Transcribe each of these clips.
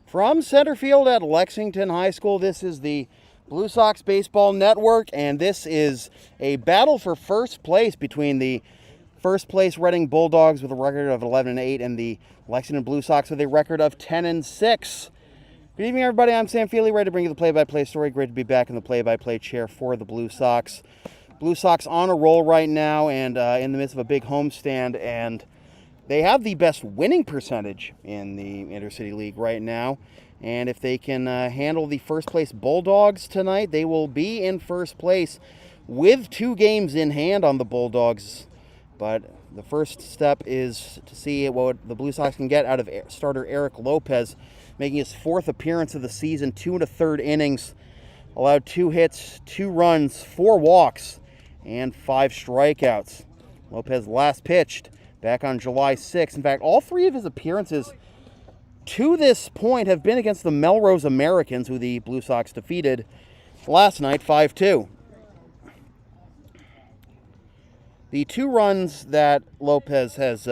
From center field at Lexington High School, this is the Blue Sox Baseball Network, and this is a battle for first place between the first place Reading Bulldogs with a record of 11-8 and the Lexington Blue Sox with a record of 10-6. Good evening, everybody. I'm Sam Feely, ready to bring you the play-by-play story. Great to be back in the play-by-play chair for the Blue Sox. Blue Sox on a roll right now and in the midst of a big homestand, and they have the best winning percentage in the Intercity League right now. And if they can handle the first-place Bulldogs tonight, they will be in first place with 2 games in hand on the Bulldogs. But the first step is to see what the Blue Sox can get out of starter Eric Lopez, making his 4th appearance of the season, 2 1/3 innings, allowed 2 hits, 2 runs, 4 walks, and 5 strikeouts. Lopez last pitched back on July 6th. In fact, all 3 of his appearances to this point have been against the Melrose Americans, who the Blue Sox defeated last night 5-2. The 2 runs that Lopez has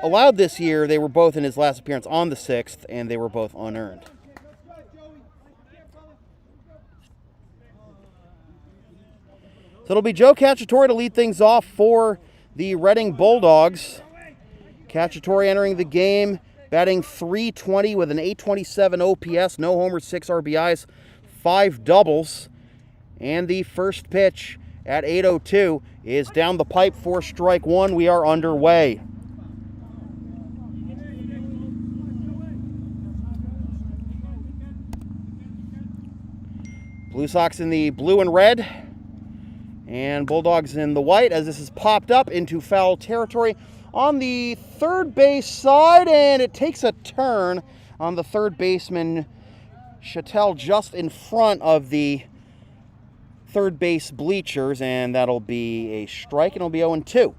allowed this year, they were both in his last appearance on the 6th, and they were both unearned. So it'll be Joe Cacciatore to lead things off for the Reading Bulldogs. Cacciatore entering the game, batting .320 with an .827 OPS, no homers, 6 RBIs, 5 doubles. And the first pitch at 8:02 is down the pipe for strike 1. We are underway. Blue Sox in the blue and red, and Bulldogs in the white, as this is popped up into foul territory on the third base side, and it takes a turn on the third baseman, Shettel, just in front of the third base bleachers, and that'll be a strike, and it'll be 0-2.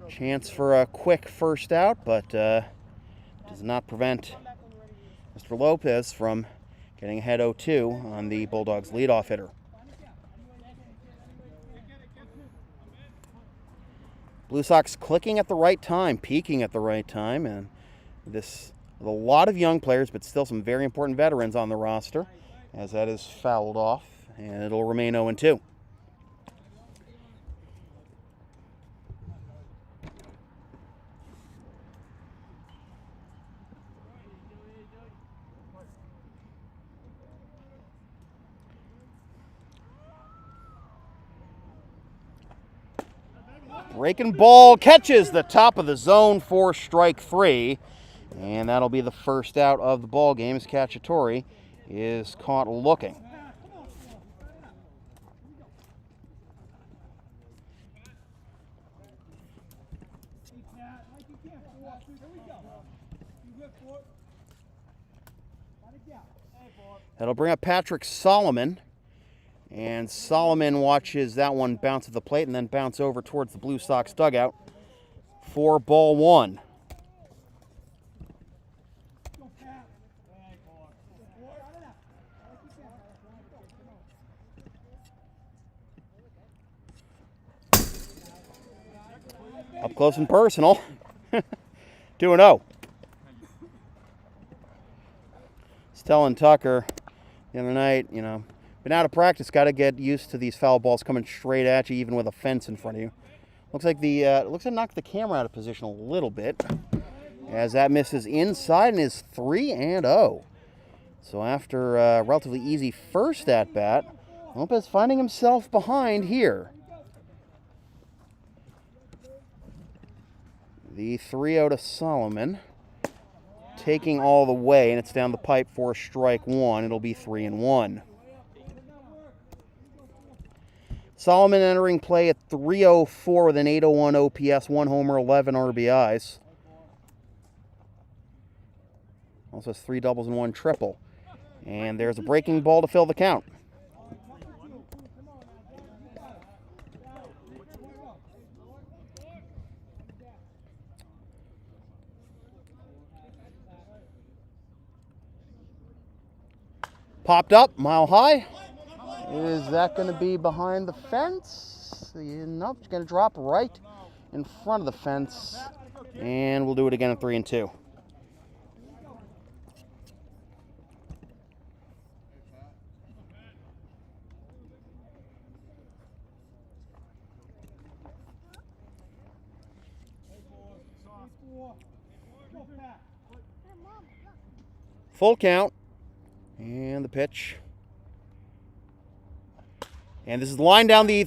Chance for a quick first out, but does not prevent Mr. Lopez from getting ahead 0-2 on the Bulldogs' leadoff hitter. Blue Sox clicking at the right time, peaking at the right time, and this with a lot of young players, but still some very important veterans on the roster, as that is fouled off, and it'll remain 0-2. Breaking ball catches the top of the zone for strike 3, and that'll be the first out of the ball game as Cacciatore is caught looking. That'll bring up Patrick Solomon. And Solomon watches that one bounce at the plate and then bounce over towards the Blue Sox dugout for ball 1. Up close and personal. 2-0. Was telling Tucker the other night, been out of practice, got to get used to these foul balls coming straight at you, even with a fence in front of you. Looks like it knocked the camera out of position a little bit, as that misses inside and is 3-0. So after a relatively easy first at bat, Lopez finding himself behind here. The 3-0 to Solomon, taking all the way, and it's down the pipe for strike 1. It'll be 3-1. Solomon entering play at .304 with an .801 OPS, 1 homer, 11 RBIs. Also has 3 doubles and 1 triple. And there's a breaking ball to fill the count. Popped up, mile high. Is that going to be behind the fence? Nope, it's going to drop right in front of the fence. And we'll do it again at 3-2. Full count. And the pitch. And this is line down the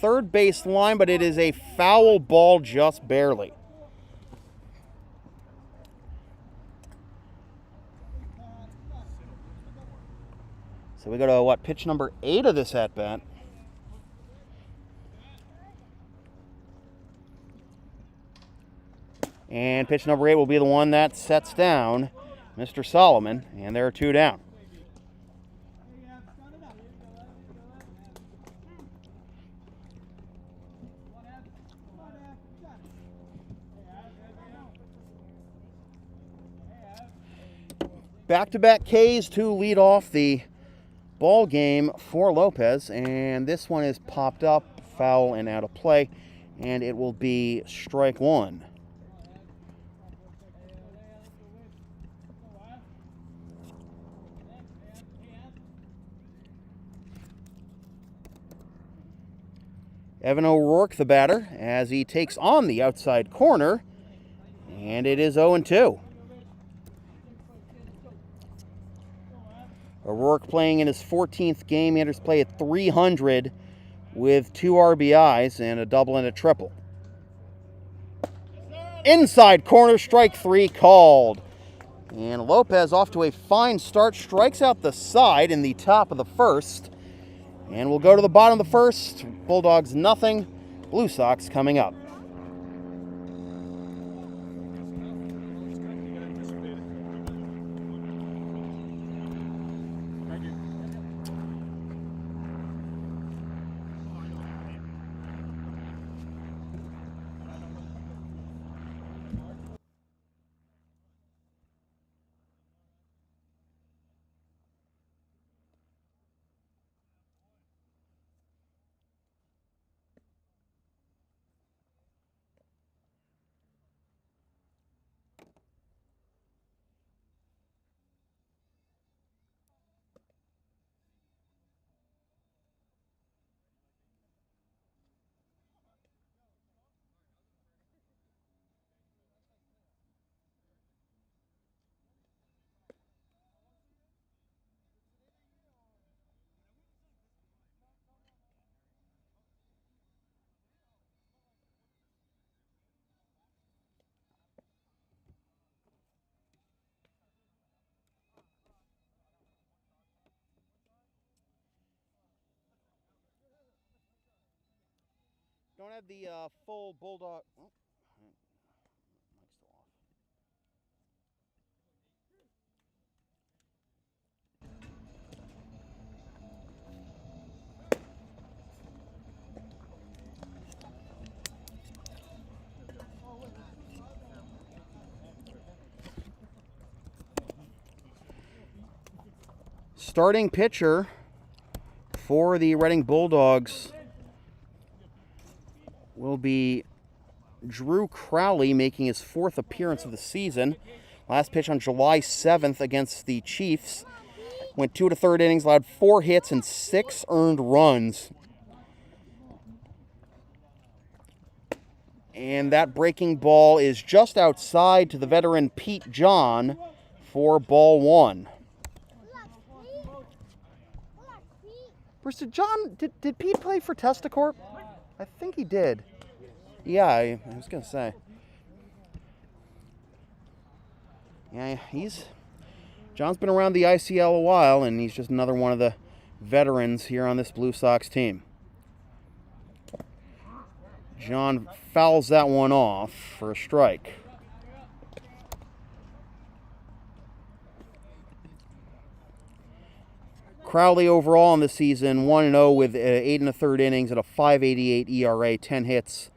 third base line, but it is a foul ball just barely. So we go to, pitch number 8 of this at-bat. And pitch number 8 will be the one that sets down Mr. Solomon, and there are 2 down. Back-to-back Ks to lead off the ball game for Lopez, and this one is popped up, foul and out of play, and it will be strike 1. Evan O'Rourke, the batter, as he takes on the outside corner, and it is 0-2. O'Rourke playing in his 14th game. He enters play at 300 with 2 RBIs and a double and a triple. Inside corner, strike 3 called. And Lopez off to a fine start, strikes out the side in the top of the first. And we'll go to the bottom of the first. Bulldogs nothing, Blue Sox coming up. Don't have the full Bulldog. Oh, mic's still off. Starting pitcher for the Reading Bulldogs will be Drew Crowley, making his 4th appearance of the season. Last pitch on July 7th against the Chiefs. Went 2 1/3 innings, allowed 4 hits and 6 earned runs. And that breaking ball is just outside to the veteran Pete John for ball 1. Bruce, did Pete play for Testacorp? I think he did. Yeah, I was going to say. Yeah, John's been around the ICL a while, and he's just another one of the veterans here on this Blue Sox team. John fouls that one off for a strike. Crowley overall in the season, 1-0 with 8 1/3 innings at a 5.88 ERA, 10 hits,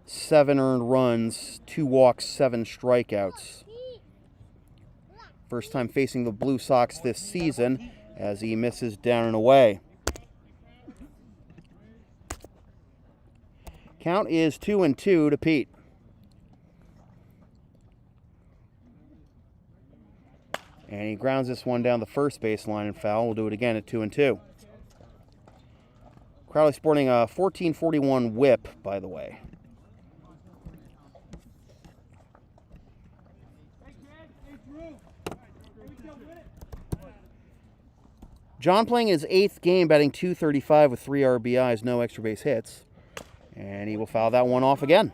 7 earned runs, 2 walks, 7 strikeouts. First time facing the Blue Sox this season as he misses down and away. Count is 2-2 to Pete. And he grounds this one down the first baseline and foul. We'll do it again at 2-2. Crowley sporting a 14.41 whip, by the way. John playing his 8th game, batting .235 with 3 RBIs, no extra base hits. And he will foul that one off again.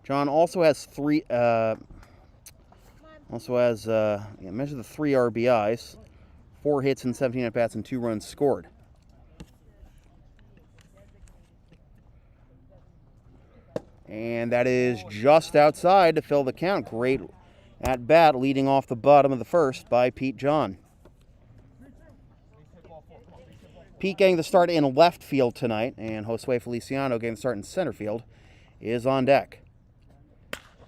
John also has measure the 3 RBIs, 4 hits and 17 at-bats and 2 runs scored. And that is just outside to fill the count. Great at-bat leading off the bottom of the first by Pete John. Pete getting the start in left field tonight, and Josue Feliciano getting the start in center field is on deck.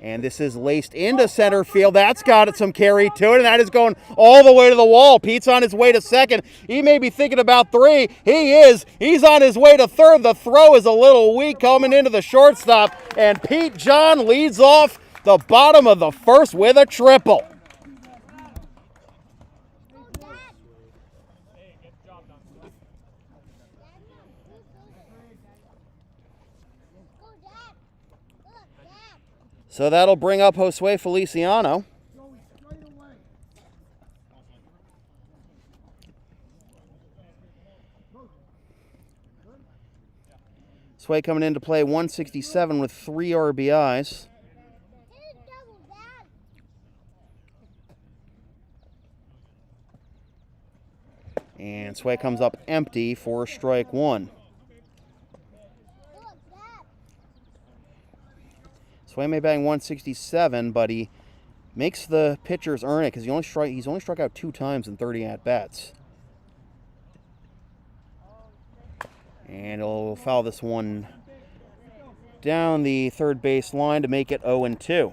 And this is laced into center field. That's got some carry to it, and that is going all the way to the wall. Pete's on his way to second. He may be thinking about 3. He is. He's on his way to third. The throw is a little weak coming into the shortstop, and Pete John leads off the bottom of the first with a triple. So that'll bring up Josue Feliciano. Sway coming into play 167 with 3 RBIs. And Sway comes up empty for strike 1. Sway may batting 167, but he makes the pitchers earn it because he's only struck out 2 times in 30 at-bats. And he'll foul this one down the third base line to make it 0-2.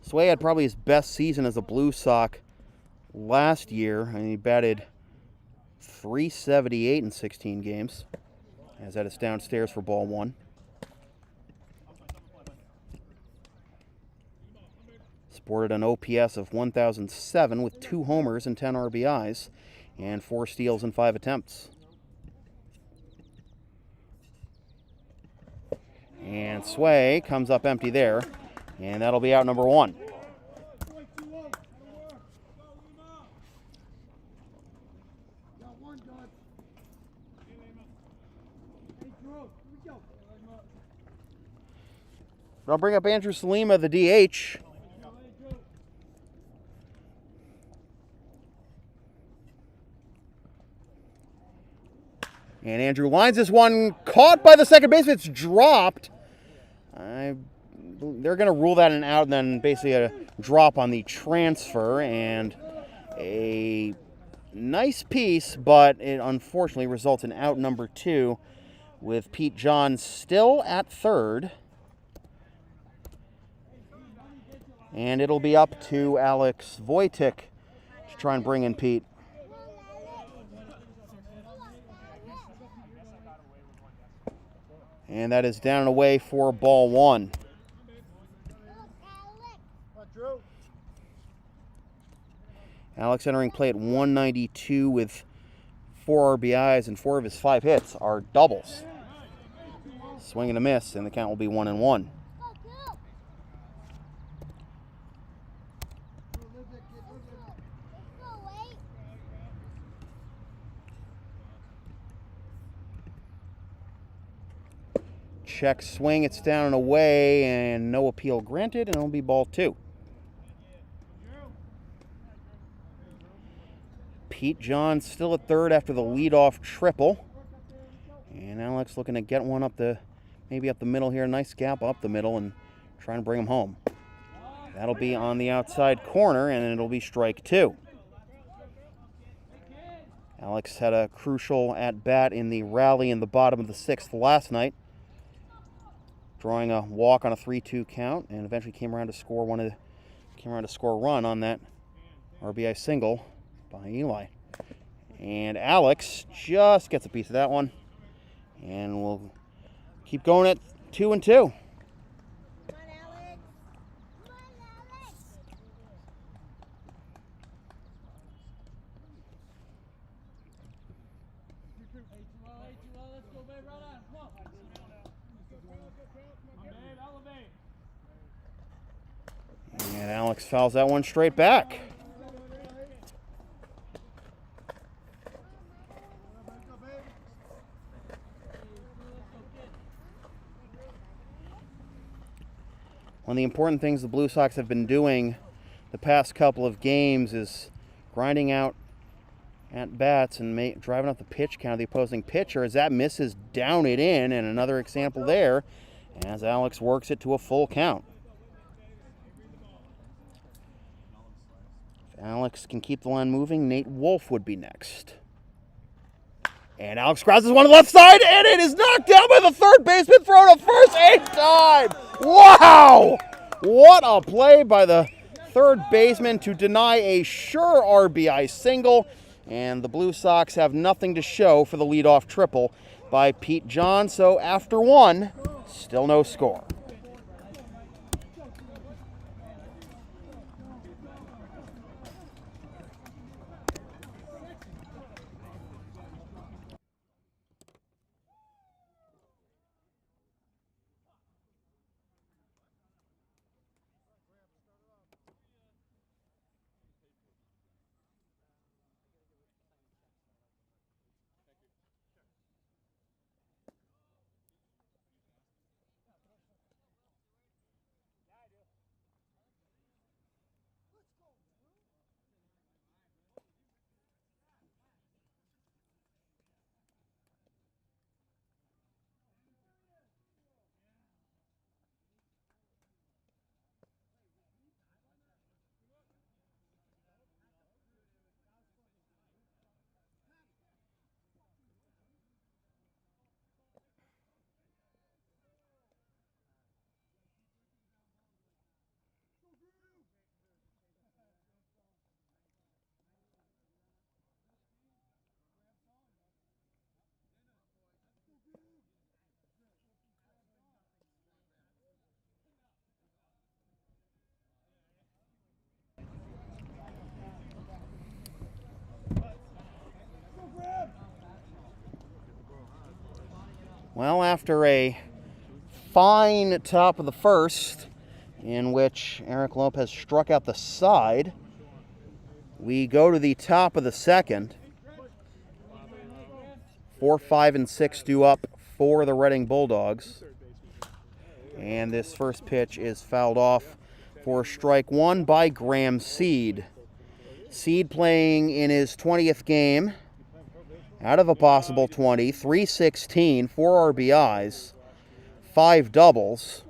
Sway had probably his best season as a Blue Sox last year, and he batted .378 in 16 games. As that is downstairs for ball 1. Sported an OPS of 1,007 with 2 homers and 10 RBIs and 4 steals in 5 attempts. And Sway comes up empty there, and that'll be out number 1. I'll bring up Andrew Salima, the DH. And Andrew lines this one, caught by the second baseman. It's dropped. They're going to rule that an out, and then basically a drop on the transfer. And a nice piece, but it unfortunately results in out number 2 with Pete John still at third. And it'll be up to Alex Wojtek to try and bring in Pete. And that is down and away for ball 1. Alex entering play at 192 with 4 RBIs, and 4 of his 5 hits are doubles. Swing and a miss, and the count will be 1-1. Check swing, it's down and away, and no appeal granted, and it'll be ball 2. Pete John still at third after the leadoff triple. And Alex looking to get one maybe up the middle here. Nice gap up the middle and trying to bring him home. That'll be on the outside corner, and it'll be strike 2. Alex had a crucial at-bat in the rally in the bottom of the 6th last night, drawing a walk on a 3-2 count, and eventually came around to score a run on that RBI single by Eli. And Alex just gets a piece of that one, and we'll keep going at 2-2. Alex fouls that one straight back. One of the important things the Blue Sox have been doing the past couple of games is grinding out at bats and driving up the pitch count of the opposing pitcher. As that misses, down it in, and another example there as Alex works it to a full count. If Alex can keep the line moving, Nate Wolfe would be next. And Alex crosses one to the left side, and it is knocked down by the third baseman, thrown to first, 8th time. Wow! What a play by the third baseman to deny a sure RBI single. And the Blue Sox have nothing to show for the leadoff triple by Pete John. So after one, still no score. Well, after a fine top of the first, in which Eric Lopez struck out the side, we go to the top of the second. 4, 5, and 6 due up for the Reading Bulldogs. And this first pitch is fouled off for strike one by Graham Seed. Seed playing in his 20th game. Out of a possible 20, 316, 4 RBIs, 5 doubles.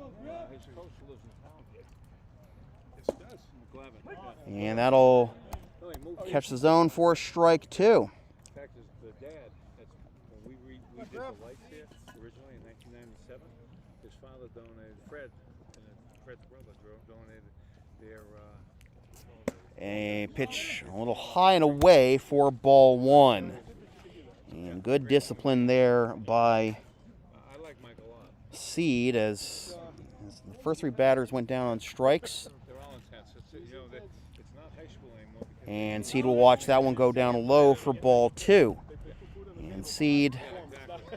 And that'll catch the zone for strike two. In fact, the dad, when we did the lights here originally in 1997, his father donated, Fred's brother donated their... A pitch a little high and away for ball one. And good discipline there by Seed as the first three batters went down on strikes. And Seed will watch that one go down low for ball two. And Seed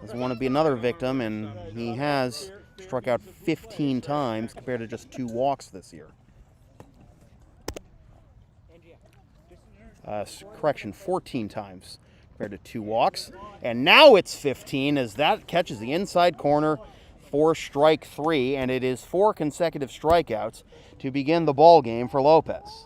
doesn't want to be another victim, and he has struck out 15 times compared to just 2 walks this year. Correction, 14 times compared to 2 walks. And now it's 15 as that catches the inside corner for strike 3, and it is 4 consecutive strikeouts to begin the ball game for Lopez.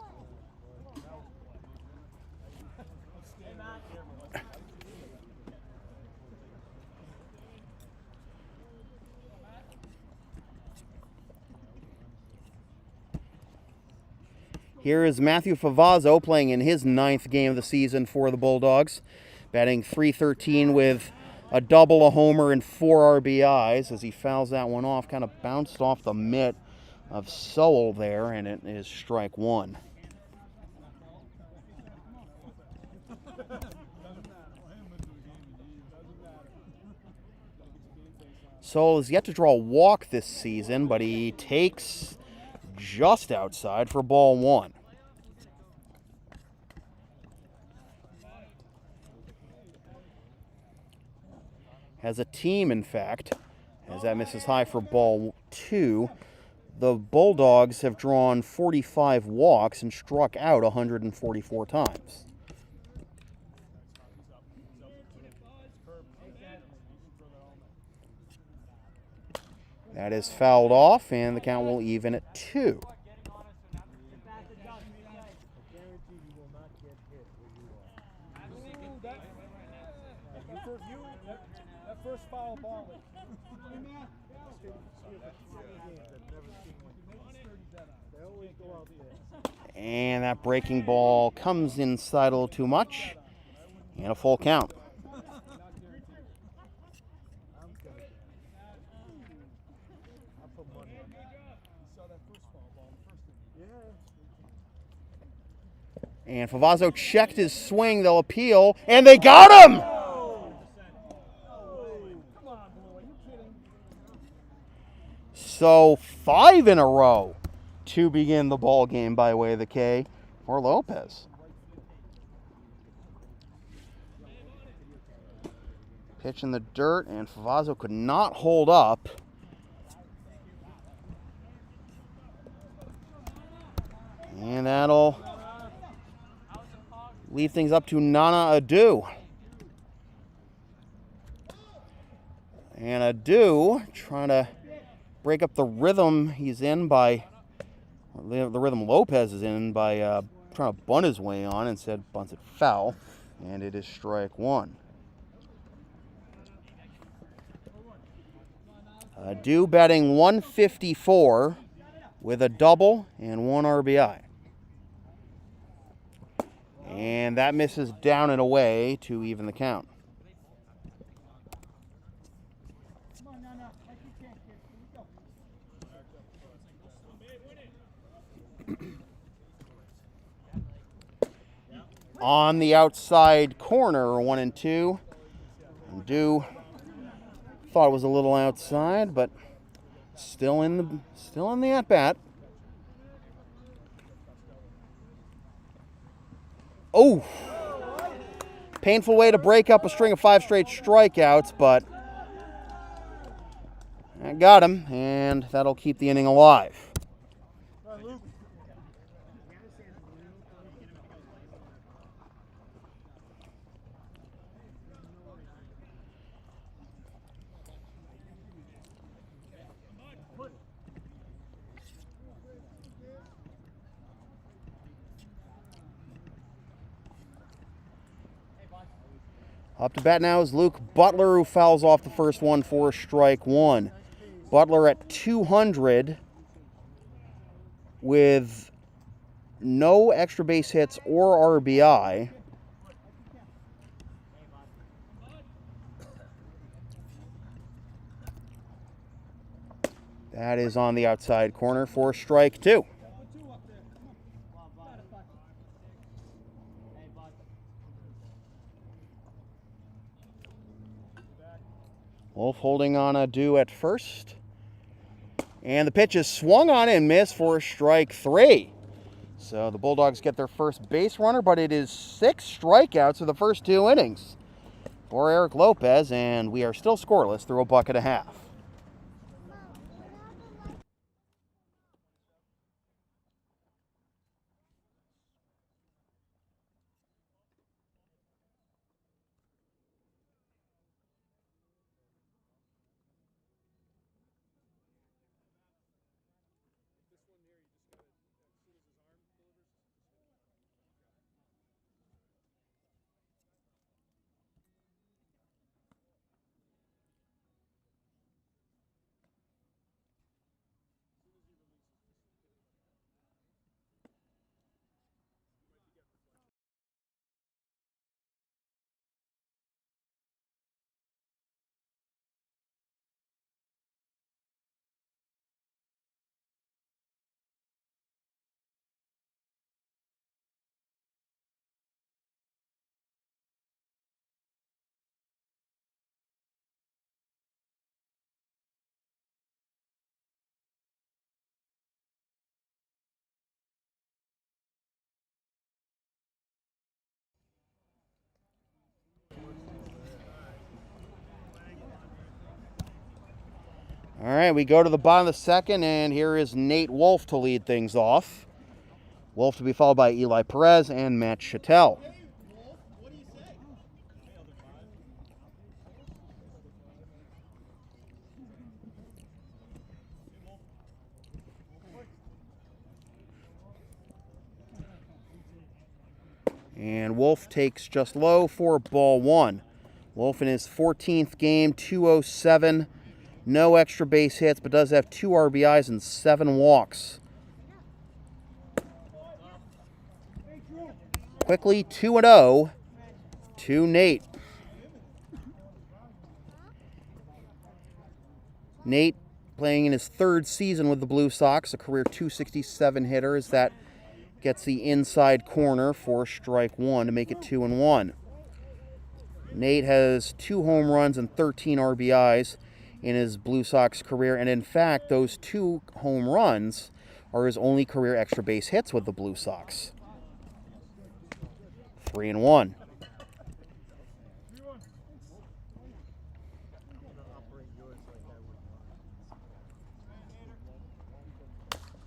Here is Matthew Favazzo playing in his 9th game of the season for the Bulldogs, batting .313 with a double, a homer, and 4 RBIs as he fouls that one off. Kind of bounced off the mitt of Sowell there, and it is strike one. Sowell has yet to draw a walk this season, but he takes just outside for ball one. Has a team, in fact, as that misses high for ball two. the Bulldogs have drawn 45 walks and struck out 144 times. That is fouled off, and the count will even at 2. That first foul ball. And that breaking ball comes inside a little too much, and a full count. And Favazzo checked his swing. They'll appeal, and they got him! So 5 in a row to begin the ball game by way of the K for Lopez. Pitch in the dirt, and Favazzo could not hold up. And that'll leave things up to Nana Adu. And Adu trying to break up the rhythm he's in by, the rhythm Lopez is in by trying to bunt his way on. Instead, bunts it foul, and it is strike 1. Adu batting 154 with a double and 1 RBI. And that misses down and away to even the count. On the outside corner, 1 and 2. Adu thought it was a little outside, but still in the at bat. Oh, painful way to break up a string of 5 straight strikeouts, but that got him, and that'll keep the inning alive. Up to bat now is Luke Butler, who fouls off the first one for strike 1. Butler at 200 with no extra base hits or RBI. That is on the outside corner for strike 2. Wolfe holding on Adu at first. And the pitch is swung on and missed for strike 3. So the Bulldogs get their first base runner, but it is 6 strikeouts for the first 2 innings for Eric Lopez, and we are still scoreless through a buck and a half. All right, we go to the bottom of the second, and here is Nate Wolfe to lead things off. Wolfe to be followed by Eli Perez and Matt Shettel. And Wolfe takes just low for ball one. Wolfe in his 14th game, 207. No extra base hits, but does have 2 RBIs and 7 walks. Quickly 2-0 to Nate. Nate playing in his 3rd season with the Blue Sox, a career .267 hitter, as that gets the inside corner for strike one to make it 2-1. Nate has 2 home runs and 13 RBIs in his Blue Sox career, and in fact, those 2 home runs are his only career extra base hits with the Blue Sox. 3-1.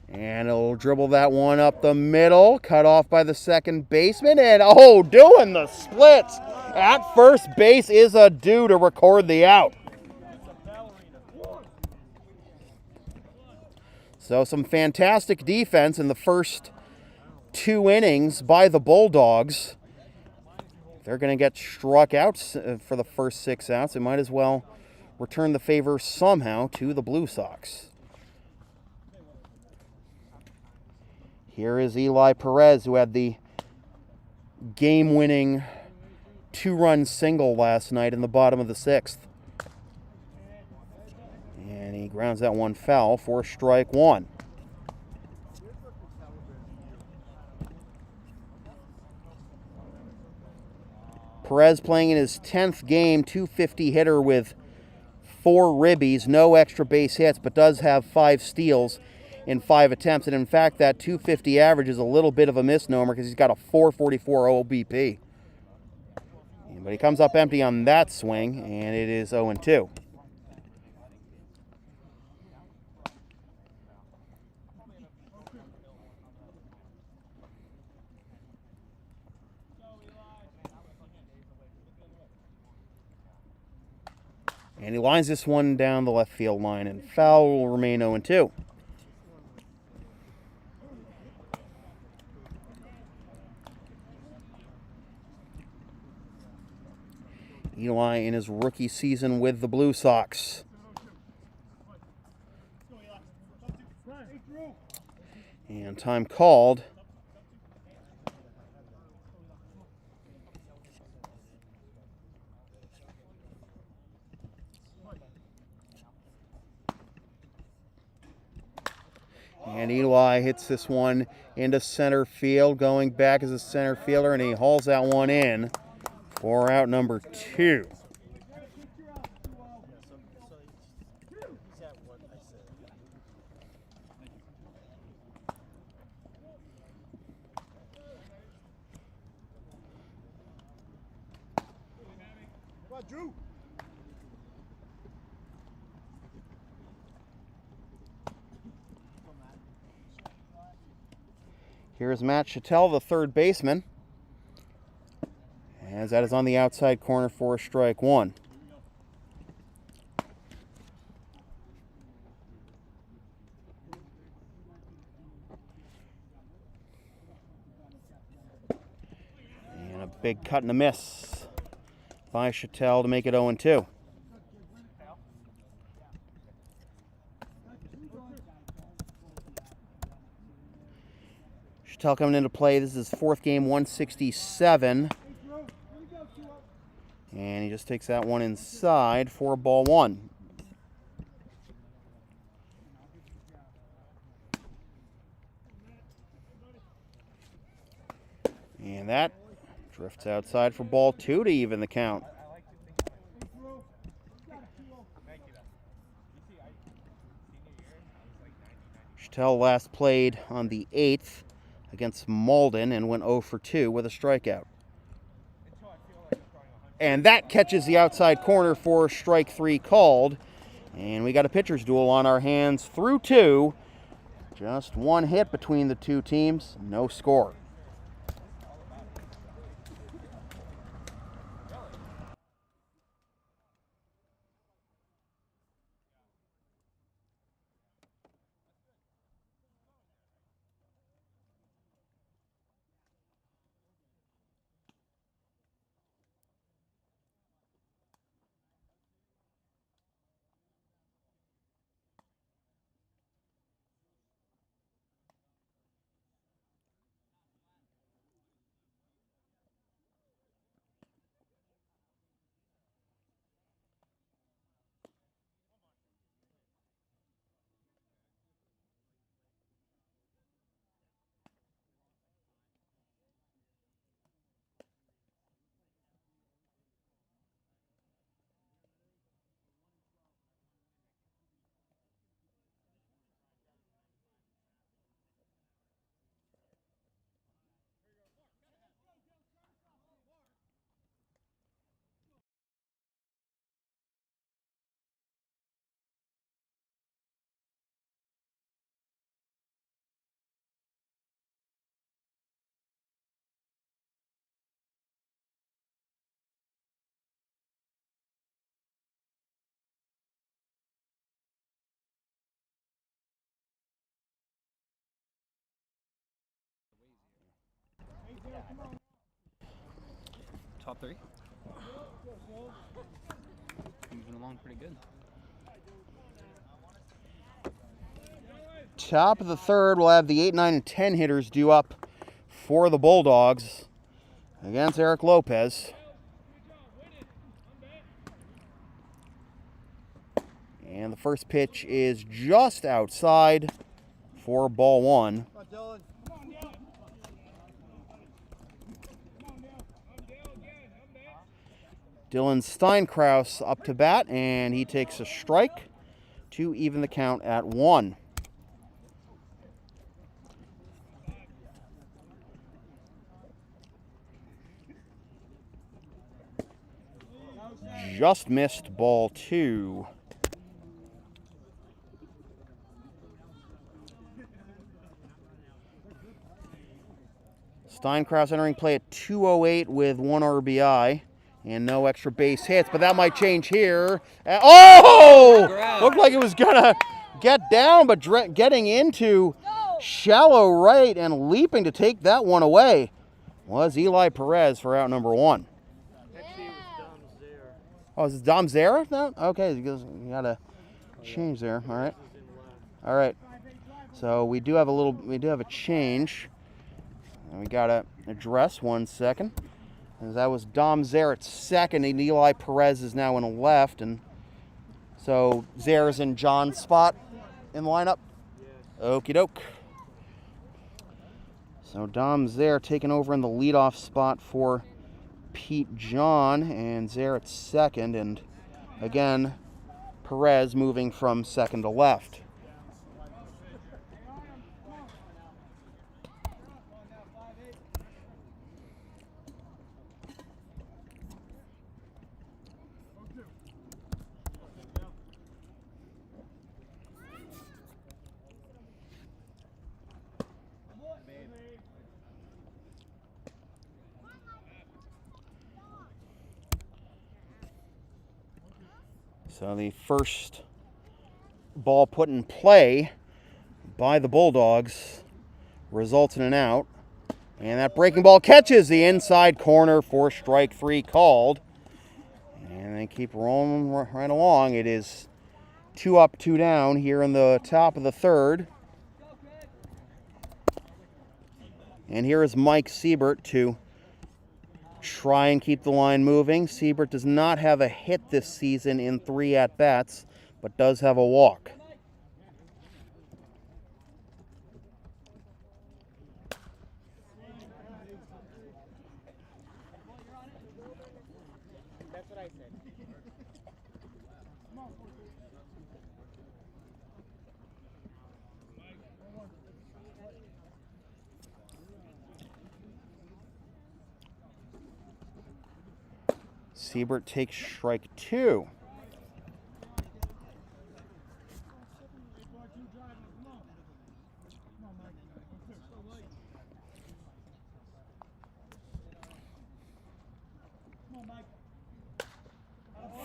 And he'll dribble that one up the middle, cut off by the second baseman, and doing the splits at first base is a due to record the out. So some fantastic defense in the first 2 innings by the Bulldogs. They're going to get struck out for the first 6 outs. They might as well return the favor somehow to the Blue Sox. Here is Eli Perez, who had the game-winning 2-run single last night in the bottom of the 6th. And he grounds that one foul for strike one. Perez playing in his 10th game, .250 hitter with 4 ribbies, no extra base hits, but does have 5 steals in 5 attempts. And in fact, that .250 average is a little bit of a misnomer because he's got a .444 OBP. But he comes up empty on that swing, and it is 0-2. And he lines this one down the left field line, and foul will remain 0-2. Eli in his rookie season with the Blue Sox. And time called. And Eli hits this one into center field, going back as a center fielder, and he hauls that one in for out number 2. Here's Matt Shettel, the third baseman, as that is on the outside corner for strike one. And a big cut and a miss by Shettel to make it 0-2. Shettel coming into play. This is his 4th game, 167. And he just takes that one inside for ball one. And that drifts outside for ball 2 to even the count. Shettel last played on the 8th against Malden and went 0 for 2 with a strikeout. And that catches the outside corner for strike 3 called. And we got a pitcher's duel on our hands through 2. Just 1 hit between the 2 teams, no score. Top 3. Moving along pretty good. Top of the 3rd, we'll have the 8, 9, and 10 hitters due up for the Bulldogs against Eric Lopez. And the first pitch is just outside for ball 1. Dylan Steinkrass up to bat, and he takes a strike to even the count at 1. Just missed ball 2. Steinkrass entering play at 2:08 with 1 RBI and no extra base hits, but that might change here. Oh! Looked like it was gonna get down, but getting into shallow right and leaping to take that one away was Eli Perez for out number 1. Actually, it was Dom Zare. Oh, is it Dom Zare now? Okay, you gotta change there. All right. All right. So we do have a change. And we gotta address 1 second. As that was Dom Zare at second, and Eli Perez is now in left, and so Zare is in John's spot in the lineup. Okie doke. So Dom Zare taking over in the leadoff spot for Pete John, and Zare at second, and again Perez moving from second to left. So the first ball put in play by the Bulldogs results in an out. And that breaking ball catches the inside corner for strike 3 called. And they keep rolling right along. It is 2 up, 2 down here in the top of the 3rd. And here is Mike Siebert to try and keep the line moving. Siebert does not have a hit this season in 3 at-bats, but does have a walk. That's what I said. Siebert takes strike 2.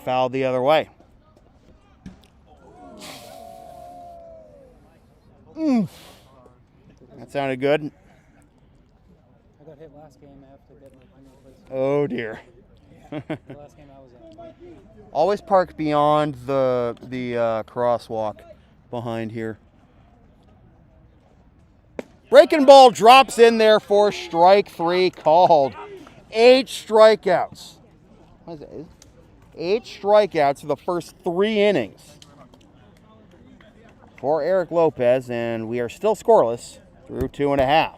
Foul the other way. That sounded good. I got hit last game after getting the Oh dear. last game I was in. Always park beyond the crosswalk behind here. Breaking ball drops in there for strike 3 called. 8 strikeouts. What is it? 8 strikeouts for the first 3 innings for Eric Lopez, and we are still scoreless through 2.5.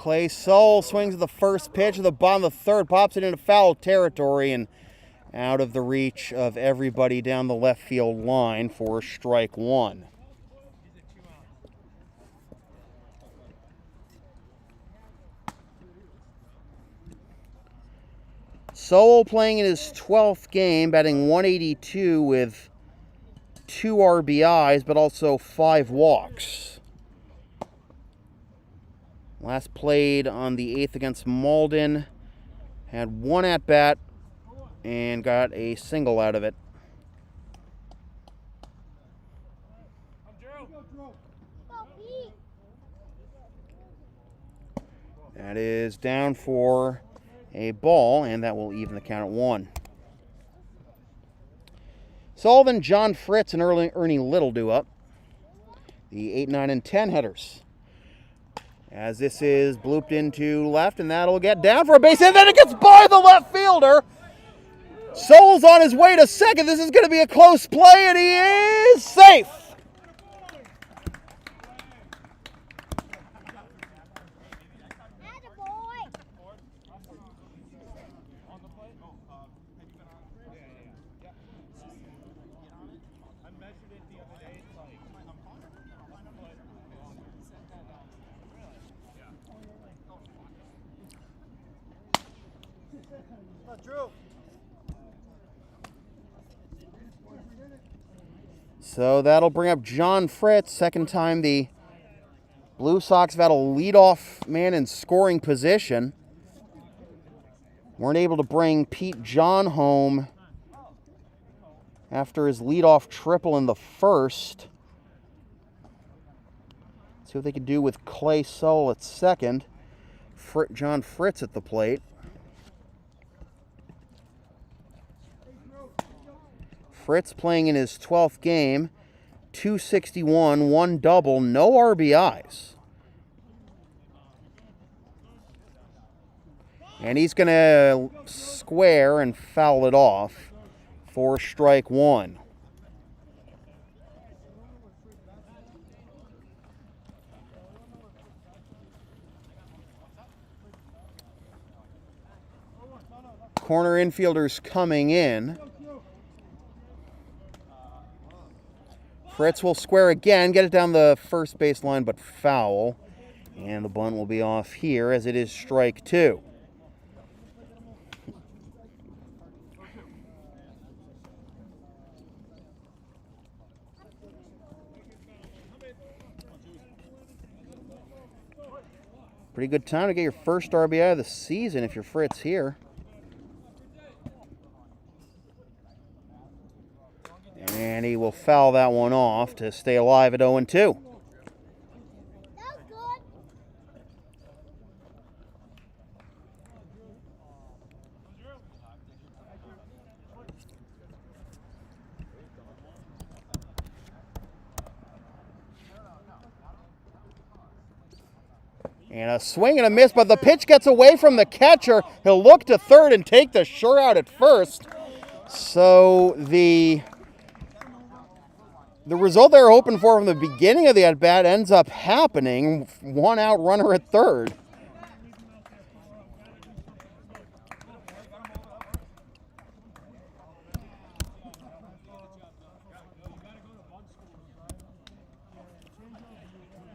Clay Soul swings at the first pitch of the bottom of the third, pops it into foul territory and out of the reach of everybody down the left field line for strike 1. Soul playing in his 12th game, batting .182 with 2 RBIs, but also 5 walks. Last played on the 8th against Malden. Had 1 at-bat and got a single out of it. That is down for a ball, and that will even the count at 1. Sullivan, John Fritz, and Ernie Little do up. The 8, 9, and 10 hitters. As this is blooped into left, and that'll get down for a base hit, and then it gets by the left fielder. Soul's on his way to second. This is going to be a close play, and he is safe. So that'll bring up John Fritz. Second time the Blue Sox have had a leadoff man in scoring position. Weren't able to bring Pete John home after his leadoff triple in the first. See what they can do with Clay Soul at second. John Fritz at the plate. Fritz playing in his 12th game, 261, 1 double, no RBIs. And he's going to square and foul it off for strike 1. Corner infielders coming in. Fritz will square again, get it down the first base line, but foul. And the bunt will be off here as it is strike 2. Pretty good time to get your first RBI of the season if you're Fritz here. And he will foul that one off to stay alive at 0-2. And a swing and a miss, but the pitch gets away from the catcher. He'll look to third and take the sure out at first. So the result they were hoping for from the beginning of the at-bat ends up happening. 1 out, runner at third.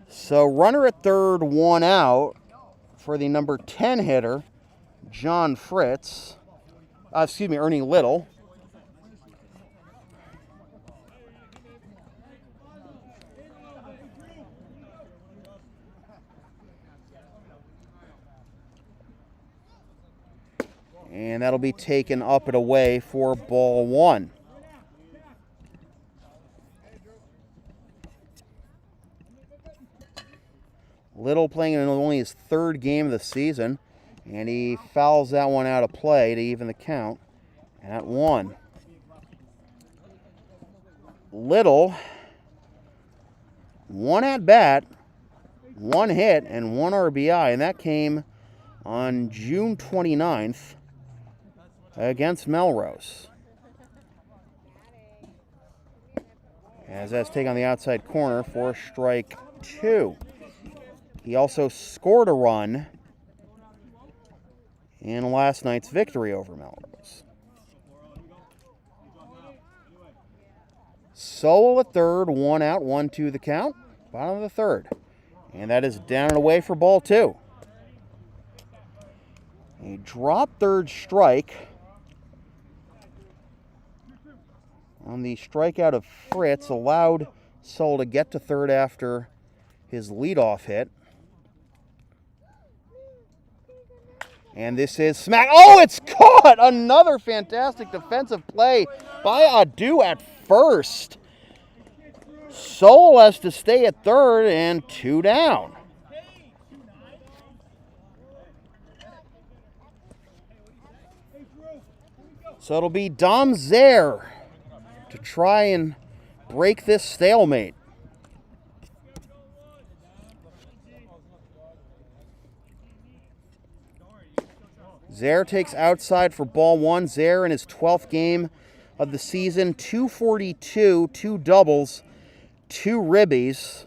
So runner at third, 1 out for the number 10 hitter, John Fritz. Ernie Little. And that'll be taken up and away for ball 1. Little playing in only his 3rd game of the season, and he fouls that one out of play to even the count at 1. Little, 1 at bat, 1 hit, and 1 RBI, and that came on June 29th against Melrose. As that's taken on the outside corner for strike 2. He also scored a run in last night's victory over Melrose. Sowell at third, 1 out, 1-2 the count, bottom of the 3rd. And that is down and away for ball 2. A drop third strike on the strikeout of Fritz allowed Sowell to get to third after his leadoff hit. And this is smack. Oh, it's caught! Another fantastic defensive play by Adu at first. Sowell has to stay at third and 2 down. So it'll be Dom Zaire to try and break this stalemate. Zaire takes outside for ball 1. Zaire in his 12th game of the season, 242, 2 doubles, 2 ribbies.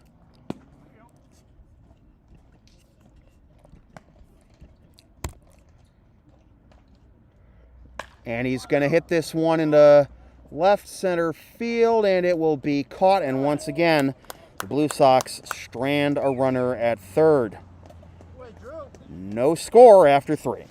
And he's going to hit this one into left center field, and it will be caught. And once again, the Blue Sox strand a runner at third. No score after 3.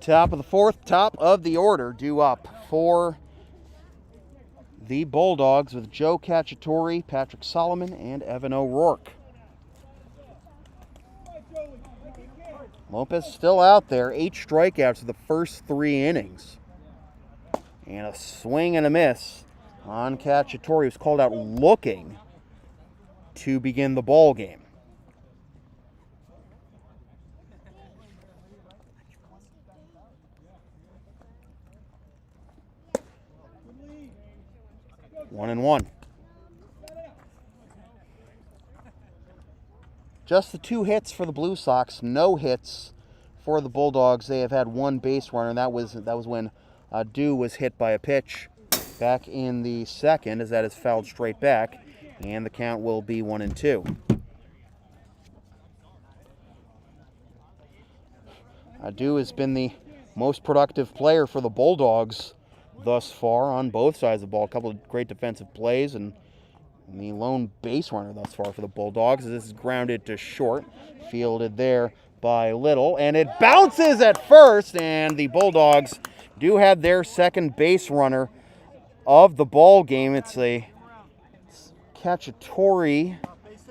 Top of the fourth, top of the order, due up for the Bulldogs with Joe Cacciatore, Patrick Solomon, and Evan O'Rourke. Lopez still out there, 8 strikeouts in the first 3 innings. And a swing and a miss on Cacciatore, who's called out looking to begin the ball game. One and one. Just the 2 hits for the Blue Sox, no hits for the Bulldogs. They have had 1 base runner, and that was when Dew was hit by a pitch back in the second, as that is fouled straight back, and the count will be 1-2. Dew has been the most productive player for the Bulldogs thus far on both sides of the ball. A couple of great defensive plays and the lone base runner thus far for the Bulldogs. This is grounded to short, fielded there by Little, and it bounces at first, and the Bulldogs do have their second base runner of the ball game. It's a Cacciatore.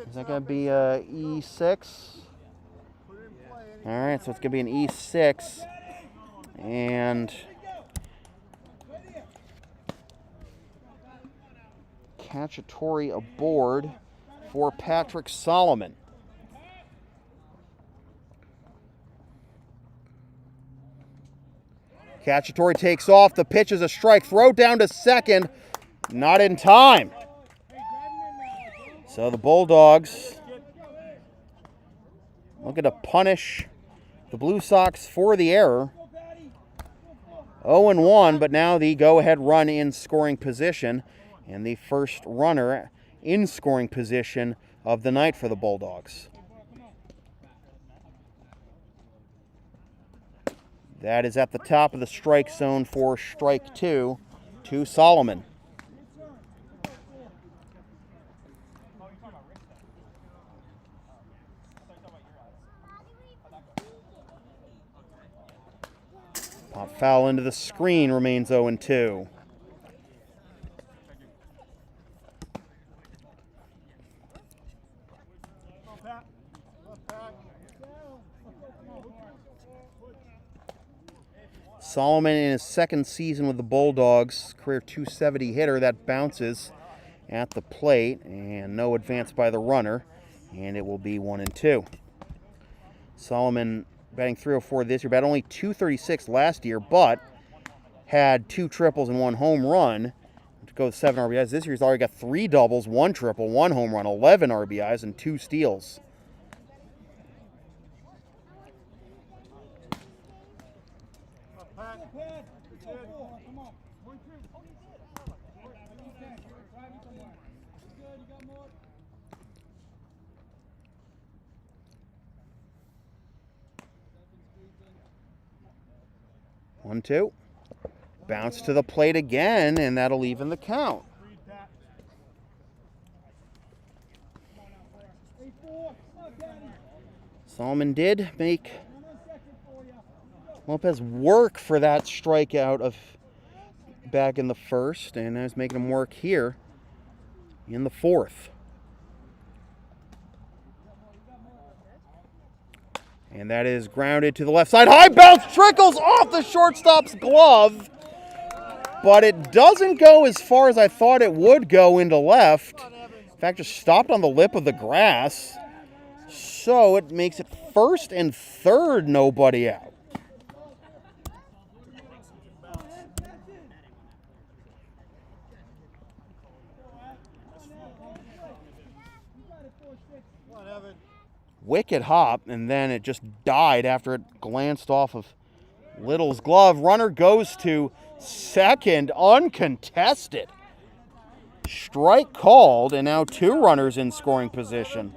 Is that going to be a E6? All right, so it's going to be an E6, and Cacciatore aboard for Patrick Solomon. Cacciatore takes off. The pitch is a strike. Throw down to second. Not in time. So the Bulldogs looking to punish the Blue Sox for the error. 0-1, but now the go-ahead run in scoring position, and the first runner in scoring position of the night for the Bulldogs. That is at the top of the strike zone for strike 2 to Solomon. Pop foul into the screen, remains 0-2. Solomon in his second season with the Bulldogs, career .270 hitter, that bounces at the plate, and no advance by the runner, and it will be 1-2. Solomon batting .304 this year, batted only .236 last year, but had 2 triples and 1 home run to go with 7 RBIs. This year he's already got 3 doubles, 1 triple, 1 home run, 11 RBIs, and 2 steals. One, two. Bounce to the plate again, and that'll even the count. Solomon did make Lopez work for that strikeout of back in the first, and I was making him work here in the fourth. And that is grounded to the left side. High bounce, trickles off the shortstop's glove, but it doesn't go as far as I thought it would go into left. In fact, just stopped on the lip of the grass. So it makes it first and third, nobody out. Wicked hop, and then it just died after it glanced off of Little's glove. Runner goes to second, uncontested. Strike called, and now 2 runners in scoring position.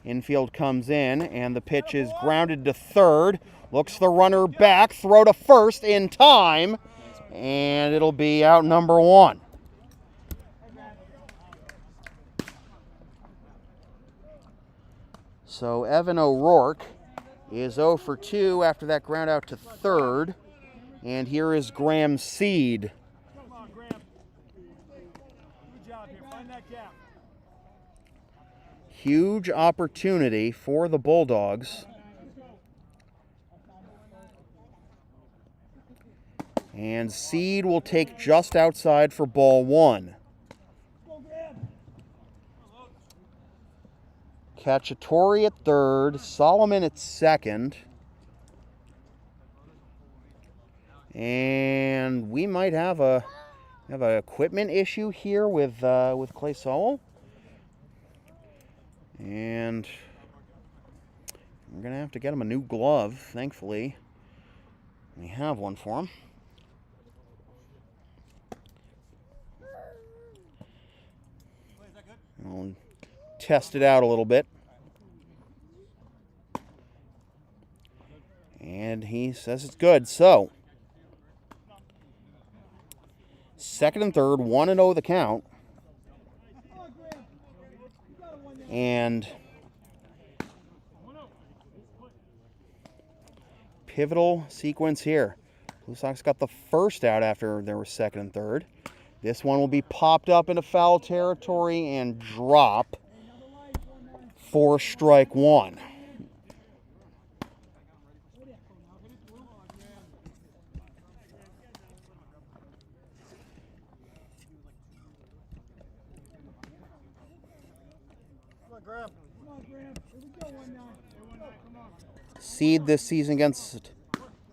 Infield comes in, and the pitch is grounded to third. Looks the runner back, throw to first in time, and it'll be out number 1. So Evan O'Rourke is 0 for 2 after that ground out to third. And here is Graham Seed. Come on, Graham. Good job here. Find that gap. Huge opportunity for the Bulldogs. And Seed will take just outside for ball 1. Cacciatore at third, Solomon at second. And we might have an equipment issue here with Clay Sowell. And we're going to have to get him a new glove, thankfully. We have one for him. I'll test it out a little bit. And he says it's good. So, second and third, 1-0 the count. And pivotal sequence here. Blue Sox got the first out after there was second and third. This one will be popped up into foul territory and drop for strike 1. Seed this season against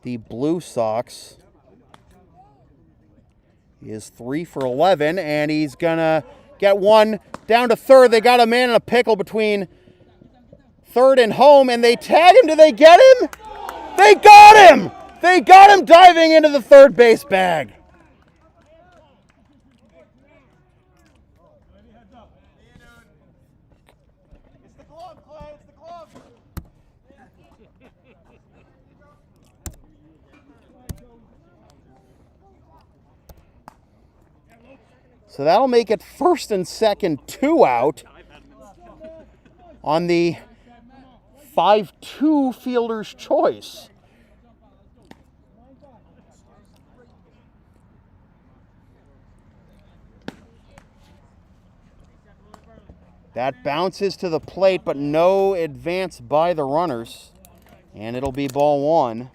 the Blue Sox is 3 for 11, and he's gonna get one down to third. They got a man in a pickle between third and home, and they tag him. Did they get him? They got him! They got him diving into the third base bag. It's the glove, Clay. It's the glove. So that'll make it first and second, 2 out on the 5-2 fielder's choice. That bounces to the plate, but no advance by the runners. And it'll be ball 1.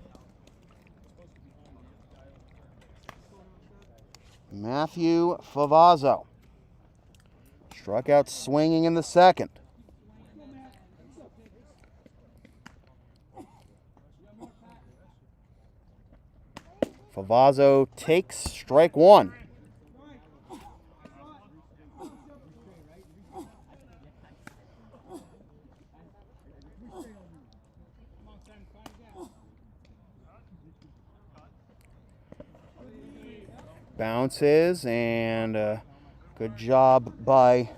Matthew Favazzo struck out swinging in the second. Favazzo takes strike 1. Bounces, and good job by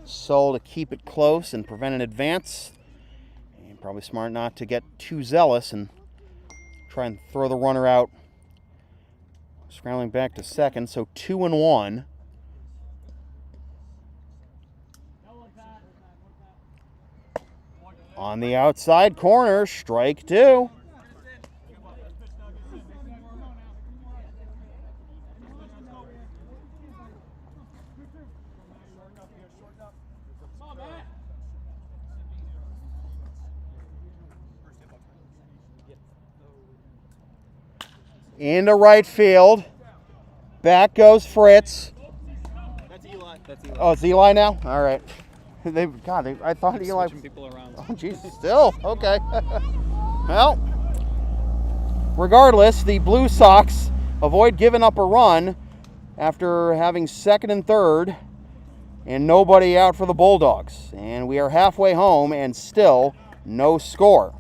Sol to keep it close and prevent an advance. And probably smart not to get too zealous and try and throw the runner out. Scrambling back to second, so 2-1. On the outside corner, strike 2. Into right field. Back goes Fritz. That's Eli. That's Eli. Oh, it's Eli now? All right. I thought Eli. Switching people around. Oh, jeez. Still. Okay. Well, regardless, the Blue Sox avoid giving up a run after having second and third and nobody out for the Bulldogs. And we are halfway home and still no score.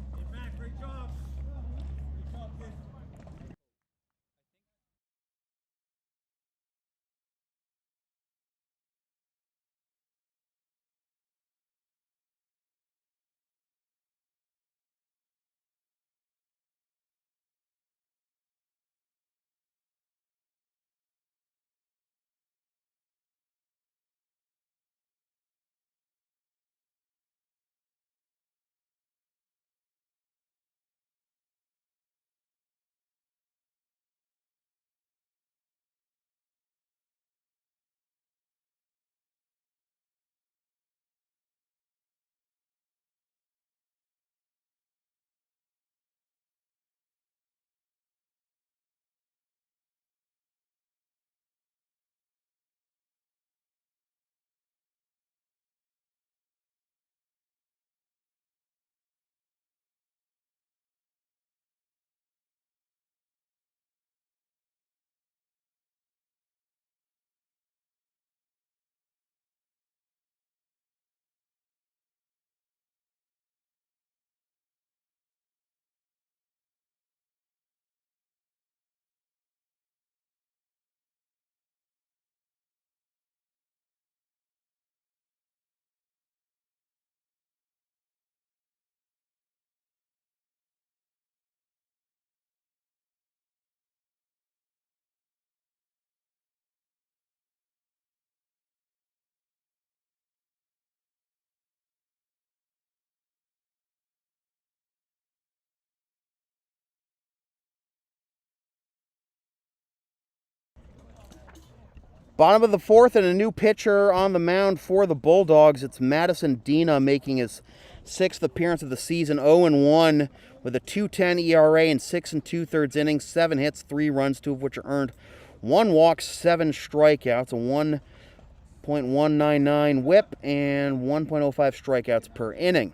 Bottom of the fourth, and a new pitcher on the mound for the Bulldogs. It's Madison Dina making his 6th appearance of the season, 0-1 with a 2.10 ERA and 6 2/3 innings, 7 hits, 3 runs, 2 of which are earned, 1 walk, 7 strikeouts, a 1.199 whip, and 1.05 strikeouts per inning.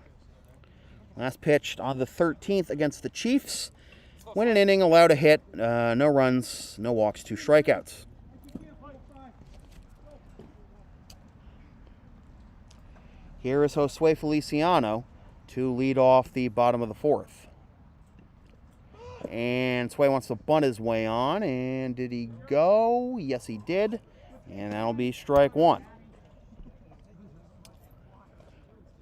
Last pitched on the 13th against the Chiefs. Win an inning, allowed a hit, no runs, no walks, 2 strikeouts. Here is Josue Feliciano to lead off the bottom of the fourth. And Sway wants to bunt his way on, and did he go? Yes, he did, and that'll be strike 1.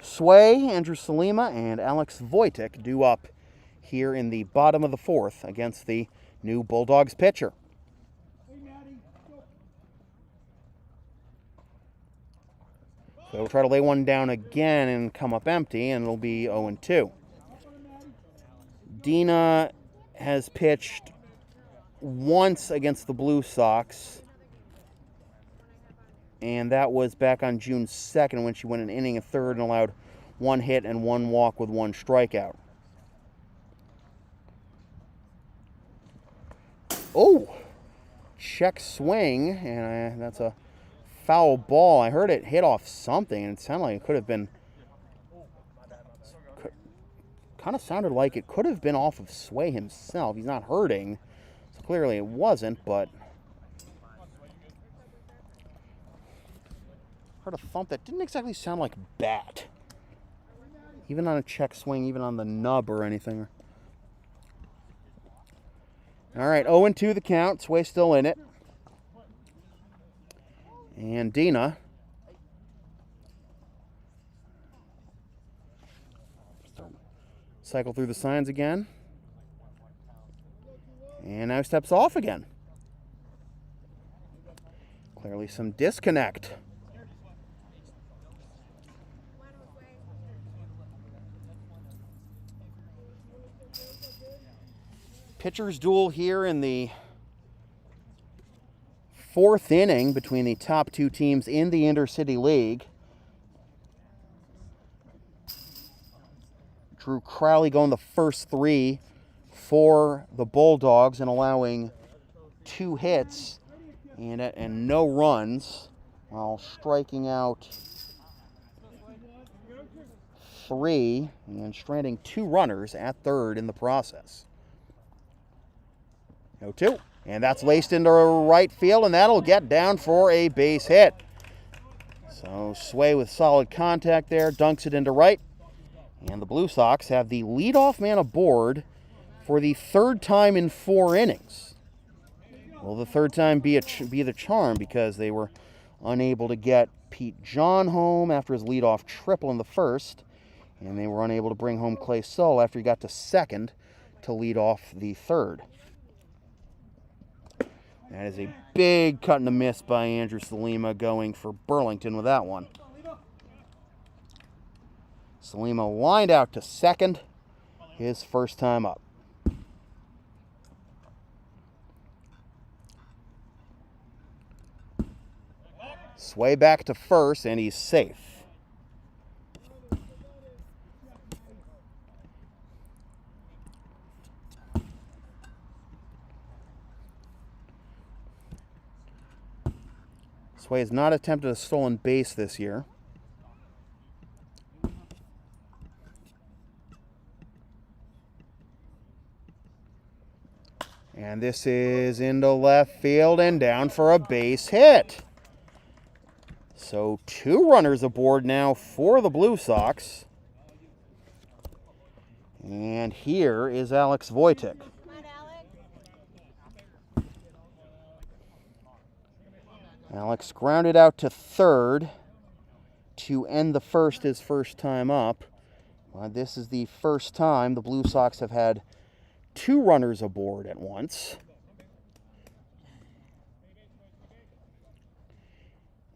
Sway, Andrew Salima, and Alex Wojtek due up here in the bottom of the fourth against the new Bulldogs pitcher. So we'll try to lay one down again and come up empty, and it'll be 0-2. Dina has pitched once against the Blue Sox, and that was back on June 2nd when she went an inning, a third, and allowed 1 hit and 1 walk with 1 strikeout. Oh, check swing, and that's a foul ball. I heard it hit off something, and it sounded like it could have been, kind of sounded like it could have been off of Sway himself. He's not hurting, so clearly it wasn't, but heard a thump that didn't exactly sound like bat. Even on a check swing, even on the nub or anything. All right, 0-2 the count. Sway still in it. And Dina cycle through the signs again. And now steps off again. Clearly some disconnect. Pitchers duel here in the 4th inning between the top 2 teams in the Intercity League. Drew Crowley going the first 3 for the Bulldogs and allowing 2 hits and no runs, while striking out 3 and stranding 2 runners at third in the process. 0-2. And that's laced into right field, and that'll get down for a base hit. So Sway with solid contact there, dunks it into right. And the Blue Sox have the leadoff man aboard for the 3rd time in 4 innings. Will the 3rd time be the charm, because they were unable to get Pete John home after his leadoff triple in the 1st, and they were unable to bring home Clay Sull after he got to 2nd to lead off the 3rd. That is a big cut and a miss by Andrew Salima, going for Burlington with that one. Salima lined out to 2nd, his first time up. Sway back to first, and he's safe. Sway has not attempted a stolen base this year. And this is into left field and down for a base hit. So 2 runners aboard now for the Blue Sox. And here is Alex Wojtek. Alex grounded out to 3rd to end the 1st, his first time up. This is the first time the Blue Sox have had 2 runners aboard at once.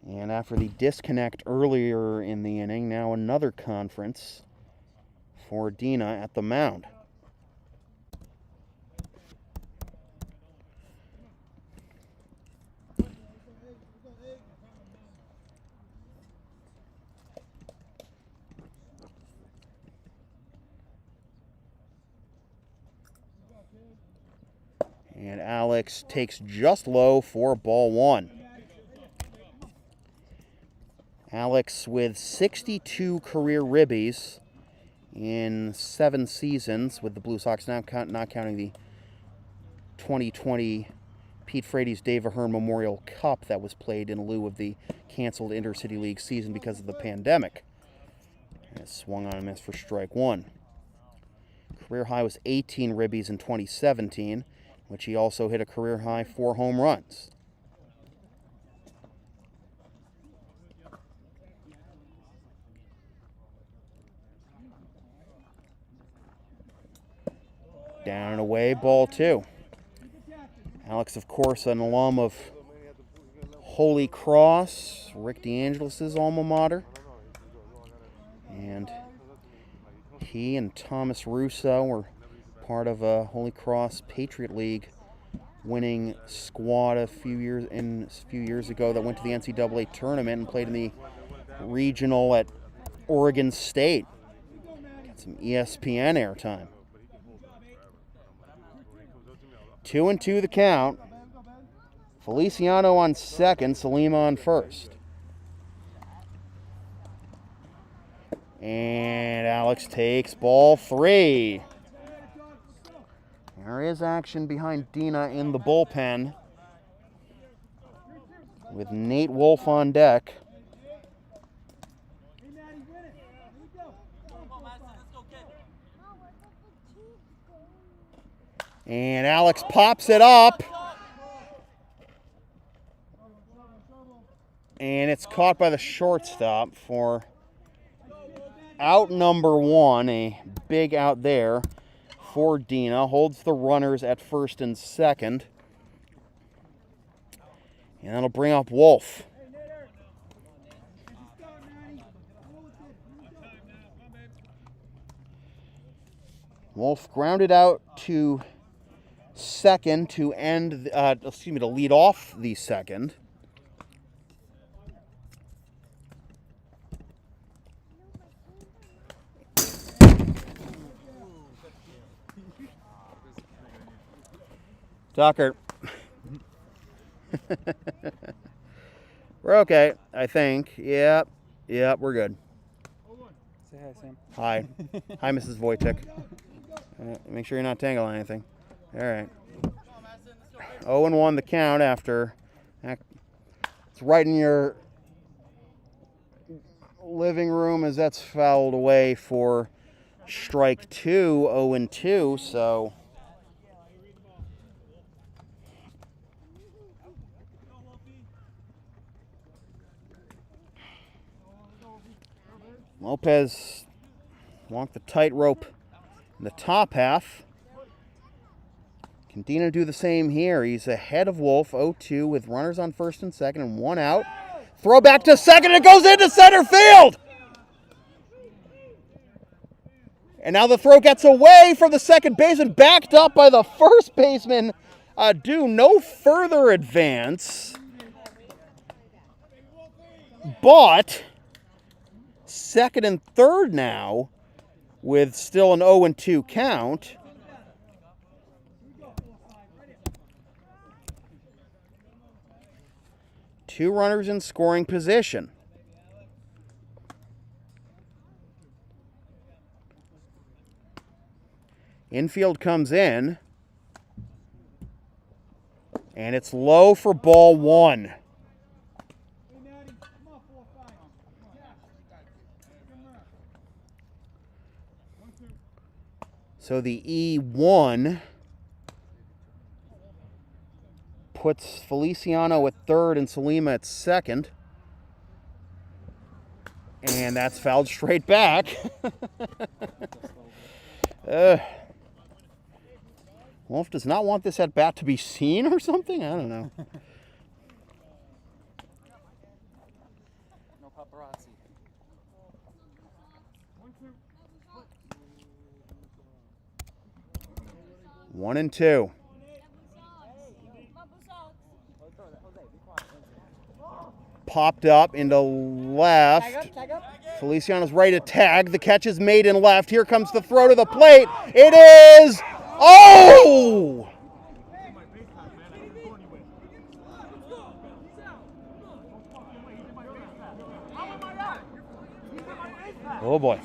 And after the disconnect earlier in the inning, now another conference for Dina at the mound. And Alex takes just low for ball 1. Alex with 62 career ribbies in 7 seasons with the Blue Sox, not counting the 2020 Pete Frady's Dave Ahern Memorial Cup that was played in lieu of the canceled Intercity League season because of the pandemic. And it swung on and missed for strike 1. Career high was 18 ribbies in 2017, which he also hit a career high 4 home runs. Down and away, ball 2. Alex, of course, an alum of Holy Cross, Rick DeAngelis' alma mater. And he and Thomas Russo were part of a Holy Cross Patriot League winning squad a few years ago that went to the NCAA tournament and played in the regional at Oregon State. Got some ESPN airtime. 2-2 the count. Feliciano on second, Salima on first. And Alex takes ball 3. There is action behind Dina in the bullpen with Nate Wolfe on deck. And Alex pops it up. And it's caught by the shortstop for out number 1, a big out there for Dina. Holds the runners at first and second. And that'll bring up Wolfe. Wolfe grounded out to second to to lead off the second. Tucker. We're okay, I think. Yep, we're good. Say hi, Sam. Hi. Hi, Mrs. Wojcik. Make sure you're not tangling anything. All right. 0-1 the count after. It's right in your living room as that's fouled away for strike 2, 0-2, so. Lopez walked the tightrope in the top half. Can Dina do the same here? He's ahead of Wolfe, 0-2, with runners on first and second and 1 out. Throw back to second, and it goes into center field! And now the throw gets away from the second baseman, backed up by the first baseman. Do no further advance. But second and third now, with still an 0-2 count. Two runners in scoring position. Infield comes in, and it's low for ball 1. So the E1 puts Feliciano at third and Salima at second. And that's fouled straight back. Wolfe does not want this at bat to be seen or something? I don't know. No paparazzi. 1-2. Popped up into left. Feliciano's right to tag. The catch is made in left. Here comes the throw to the plate. It is. Oh! Oh boy.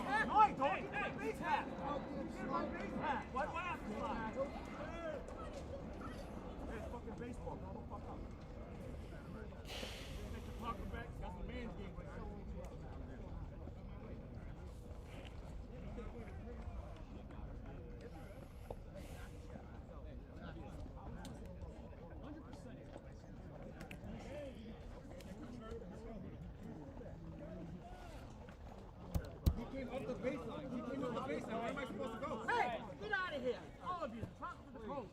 Hey, get out of here, all of you. Talk to the coach.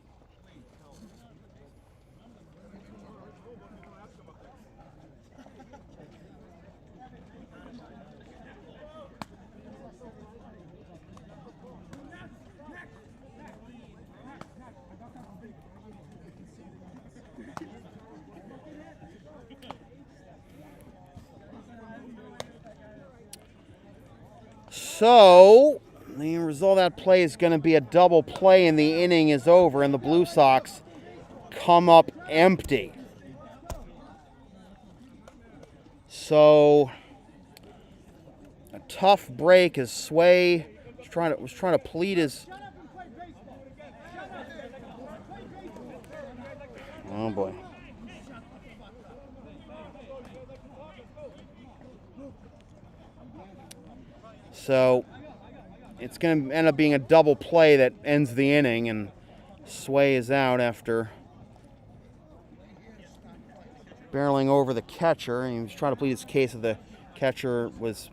So, the result of that play is going to be a double play, and the inning is over, and the Blue Sox come up empty. So, a tough break as Sway was trying to plead his. Oh boy. So it's going to end up being a double play that ends the inning, and Sway is out after barreling over the catcher. And he was trying to plead his case that the catcher was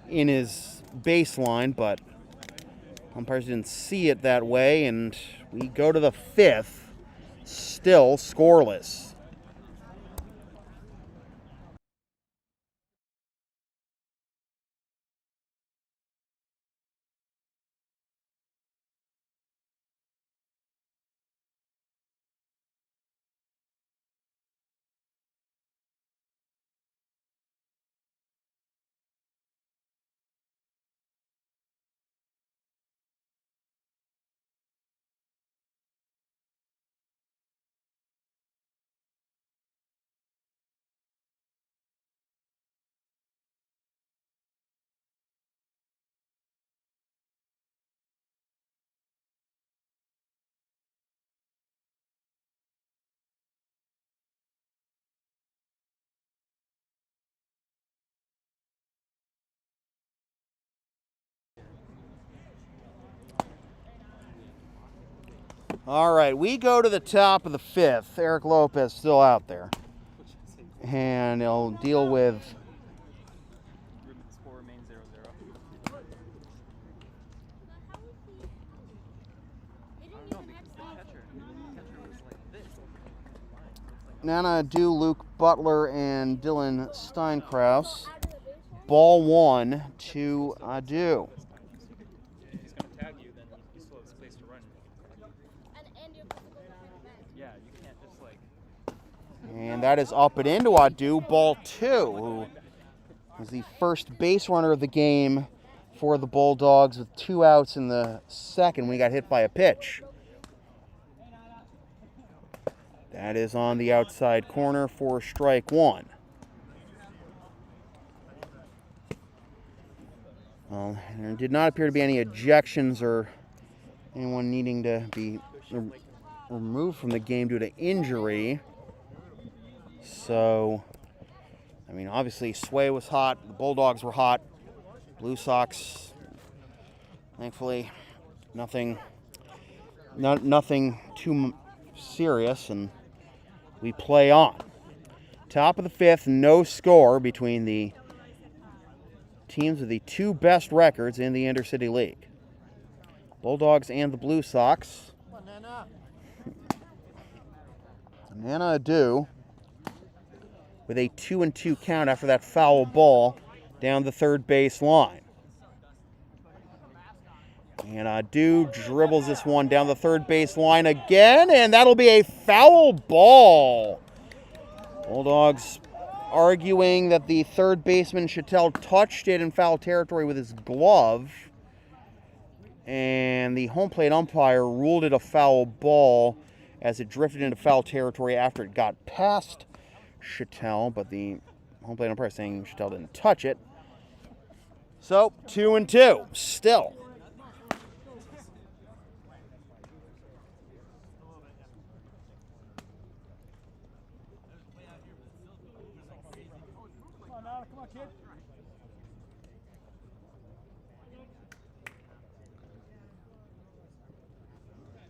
in his baseline, but umpires didn't see it that way, and we go to the fifth, still scoreless. All right, we go to the top of the fifth. Eric Lopez still out there. And he'll deal with Score remains 0-0. Nana Adu, Luke Butler, and Dylan Steinkrass. Ball one to Adu. He's going to tag you, then you still have space to run. Yeah, you can't just like. And that is up and into Adu. Ball two, who was the first base runner of the game for the Bulldogs with 2 outs in the second when he got hit by a pitch. That is on the outside corner for strike one. Well, there did not appear to be any ejections or anyone needing to be removed from the game due to injury. So, I mean, obviously Sway was hot, the Bulldogs were hot, Blue Sox, thankfully, nothing too serious, and we play on. Top of the fifth, no score between the teams with the 2 best records in the Intercity League. Bulldogs and the Blue Sox. Nana Adu with a 2-2 count after that foul ball down the third base line. And Adu dribbles this one down the third base line again, and that'll be a foul ball. Bulldogs arguing that the third baseman Shettel touched it in foul territory with his glove, and the home plate umpire ruled it a foul ball as it drifted into foul territory after it got past Shettel, but the home plate umpire saying Shettel didn't touch it. So 2-2 still. Come on, Nana. Come on, kid.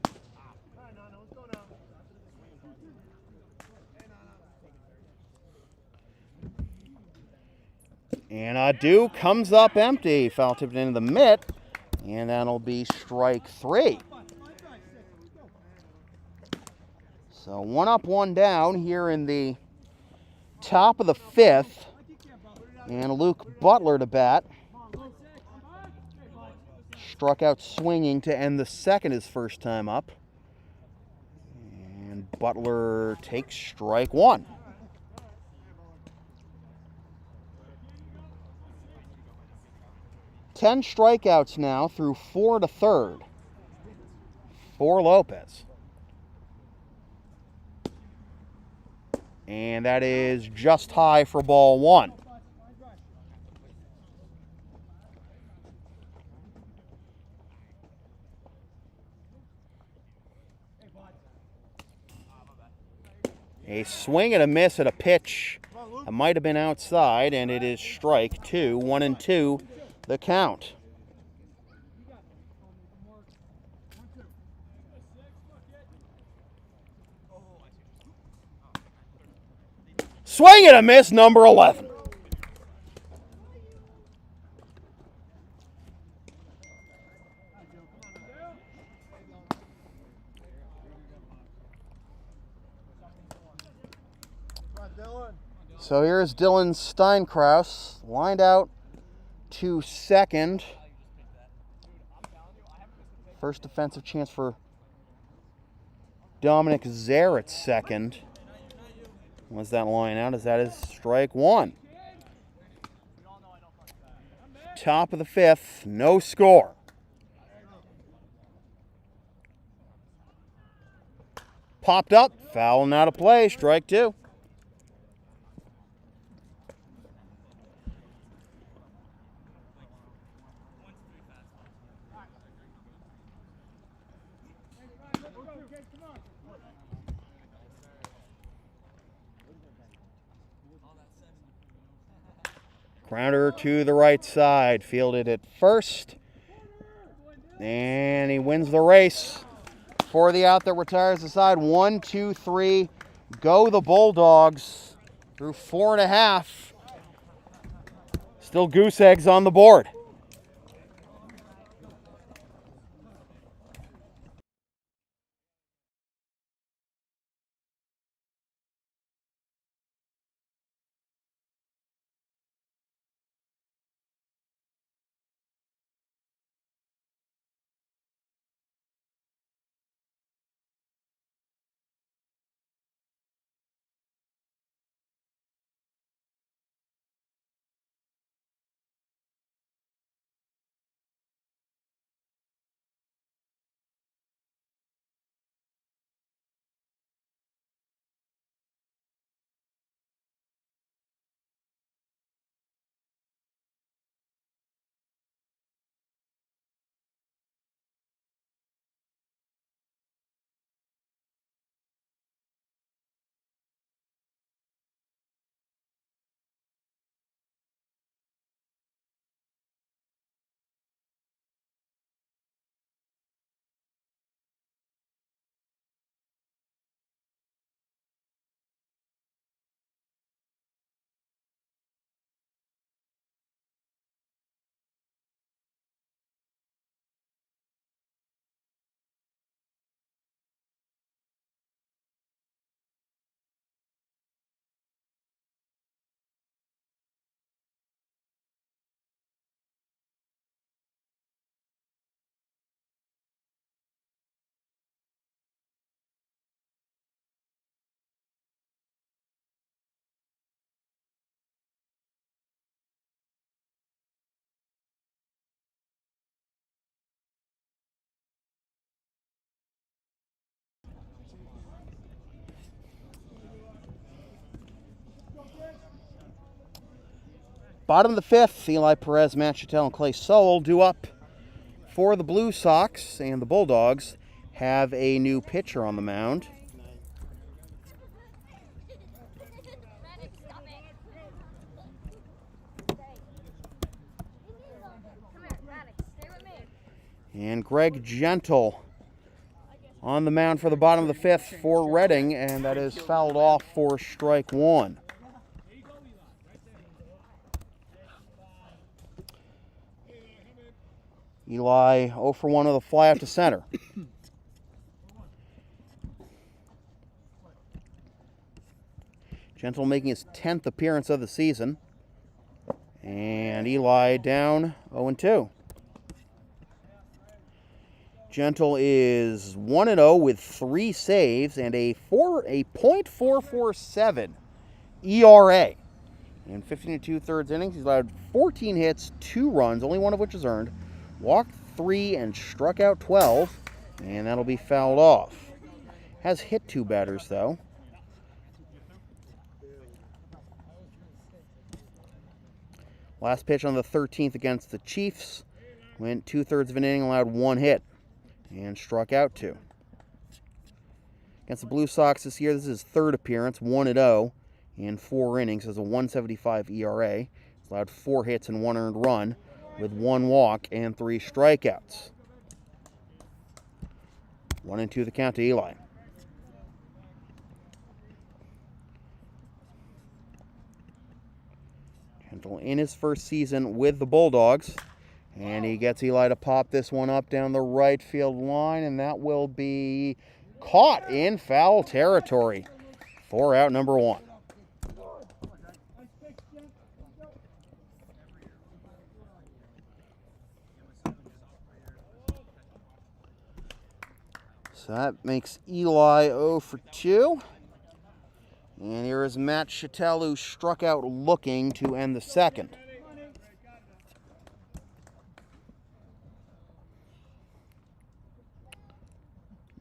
All right, Nana. Let's go now. And Adu comes up empty. Foul tipped into the mitt. And that'll be strike 3. So 1 up, 1 down here in the top of the 5th. And Luke Butler to bat. Struck out swinging to end the 2nd, his first time up. And Butler takes strike 1. Ten strikeouts now through 4 to 3rd for Lopez. And that is just high for ball 1. A swing and a miss at a pitch. It might have been outside, and it is strike 2. 1-2 the count. Swing and a miss, number 11. So here's Dylan Steinkrass, lined out to second. First defensive chance for Dominic Zare at second. Was that line out? As that is strike 1. Top of the 5th, no score. Popped up, foul and out of play, strike 2. Grounder to the right side, fielded at first, and he wins the race for the out that retires the side. 1, 2, 3, go the Bulldogs through 4.5. Still goose eggs on the board. Bottom of the fifth, Eli Perez, Matt Shettel, and Clay Sowell due up for the Blue Sox, and the Bulldogs have a new pitcher on the mound. And Greg Gentle on the mound for the bottom of the fifth for Reading, and that is fouled off for strike one. Eli 0 for 1 with a fly out to center. Gentle making his 10th appearance of the season. And Eli down 0-2. Gentle is 1-0 with 3 saves and a .447 ERA. In 15 2/3 innings, he's allowed 14 hits, 2 runs, only one of which is earned. Walked 3 and struck out 12, and that'll be fouled off. Has hit 2 batters, though. Last pitch on the 13th against the Chiefs. Went 2/3 of an inning, allowed 1 hit, and struck out 2. Against the Blue Sox this year, this is his 3rd appearance, 1-0 in 4 innings. Has a .175 ERA. He's allowed 4 hits and 1 earned run, with 1 walk and 3 strikeouts. 1-2 the count to Eli. Gentle in his first season with the Bulldogs, and he gets Eli to pop this one up down the right field line, and that will be caught in foul territory for out number 1. So that makes Eli 0 for 2. And here is Matt Shettel, who struck out looking to end the second.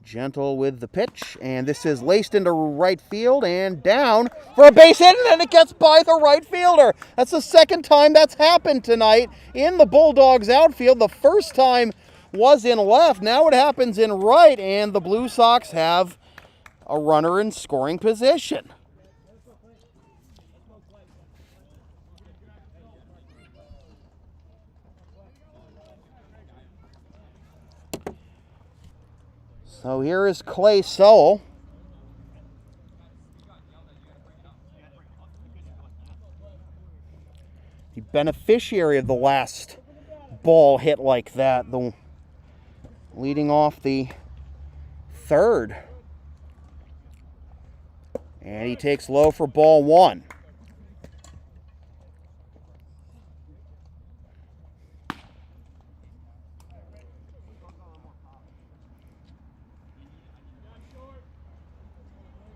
Gentle with the pitch, and this is laced into right field and down for a base hit, and then it gets by the right fielder. That's the second time that's happened tonight in the Bulldogs outfield. The first time was in left, now it happens in right, and the Blue Sox have a runner in scoring position. So here is Clay Sowell. The beneficiary of the last ball hit like that, leading off the 3rd. And he takes low for ball 1.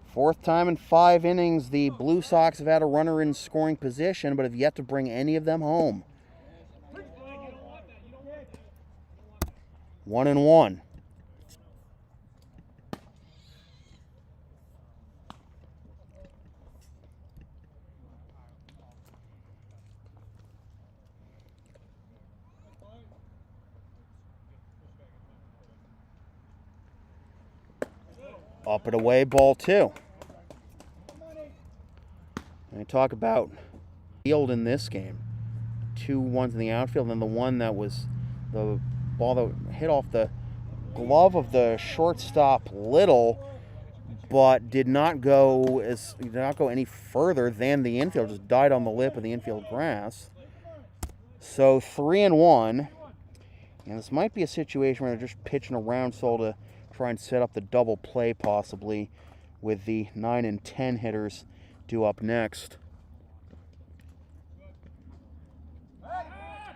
Fourth time in 5 innings, the Blue Sox have had a runner in scoring position, but have yet to bring any of them home. 1-1. Up and away, ball 2. And I talk about field in this game. 2 ones in the outfield, and then the one that was the ball that hit off the glove of the shortstop Little, but did not go any further than the infield. Just died on the lip of the infield grass. So 3-1, and this might be a situation where they're just pitching around so to try and set up the double play possibly, with the 9 and 10 hitters due up next.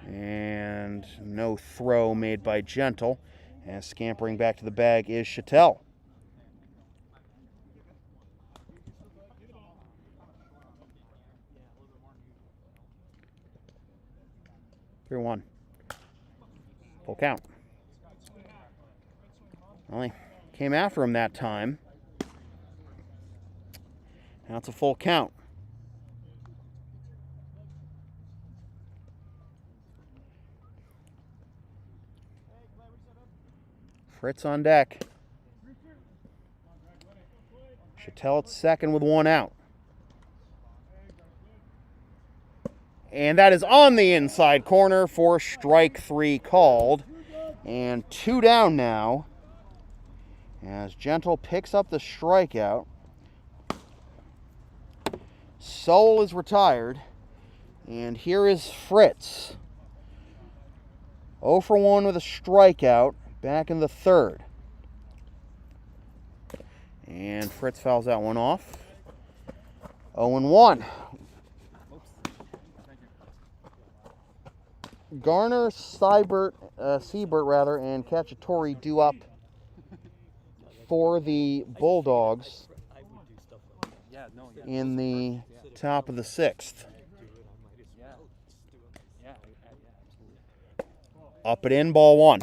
And no throw made by Gentle, and scampering back to the bag is Shettel. Three, 1. Full count. Only came after him that time. Now it's a full count. Fritz on deck. Shettel at second with one out. And that is on the inside corner for strike three called. And two down now as Gentle picks up the strikeout. Soul is retired. And here is Fritz. 0 for 1 with a strikeout back in the third. And Fritz fouls that one off. 0-1. Garner, Seibert, and Cacciatore due up for the Bulldogs in the top of the sixth. Up and in, ball one.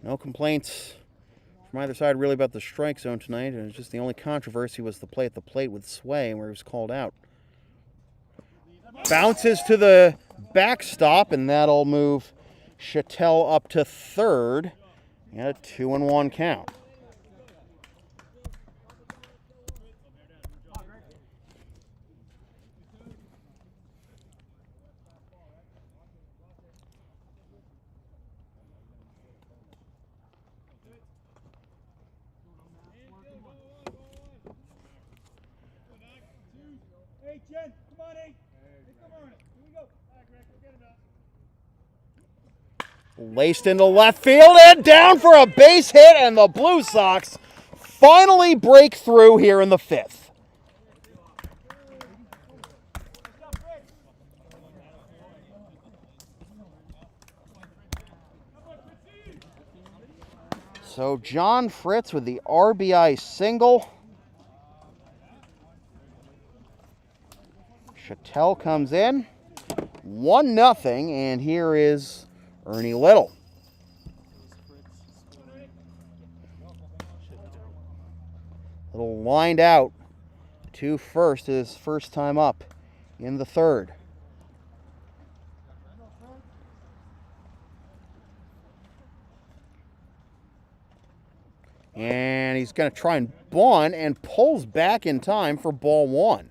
No complaints from either side really about the strike zone tonight. It was just the only controversy was the play at the plate with Sway where he was called out. Bounces to the backstop, and that'll move Shettel up to third and a 2-1 count. Hey, Jen, come on, hey. Come on. Here we go. All right, Greg, go get him out. Laced into left field and down for a base hit, and the Blue Sox finally break through here in the fifth. So John Fritz with the RBI single. Shettel comes in, 1-0, and here is Ernie Little. Little lined out to first, his first time up in the third. And he's going to try and bunt and pulls back in time for ball one.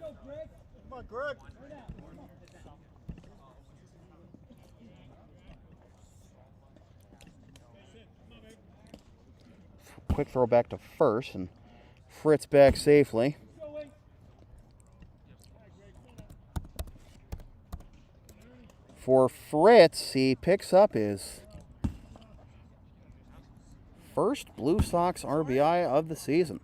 Come on, Greg. Quick throw back to first, and Fritz back safely. For Fritz, he picks up his first Blue Sox RBI of the season.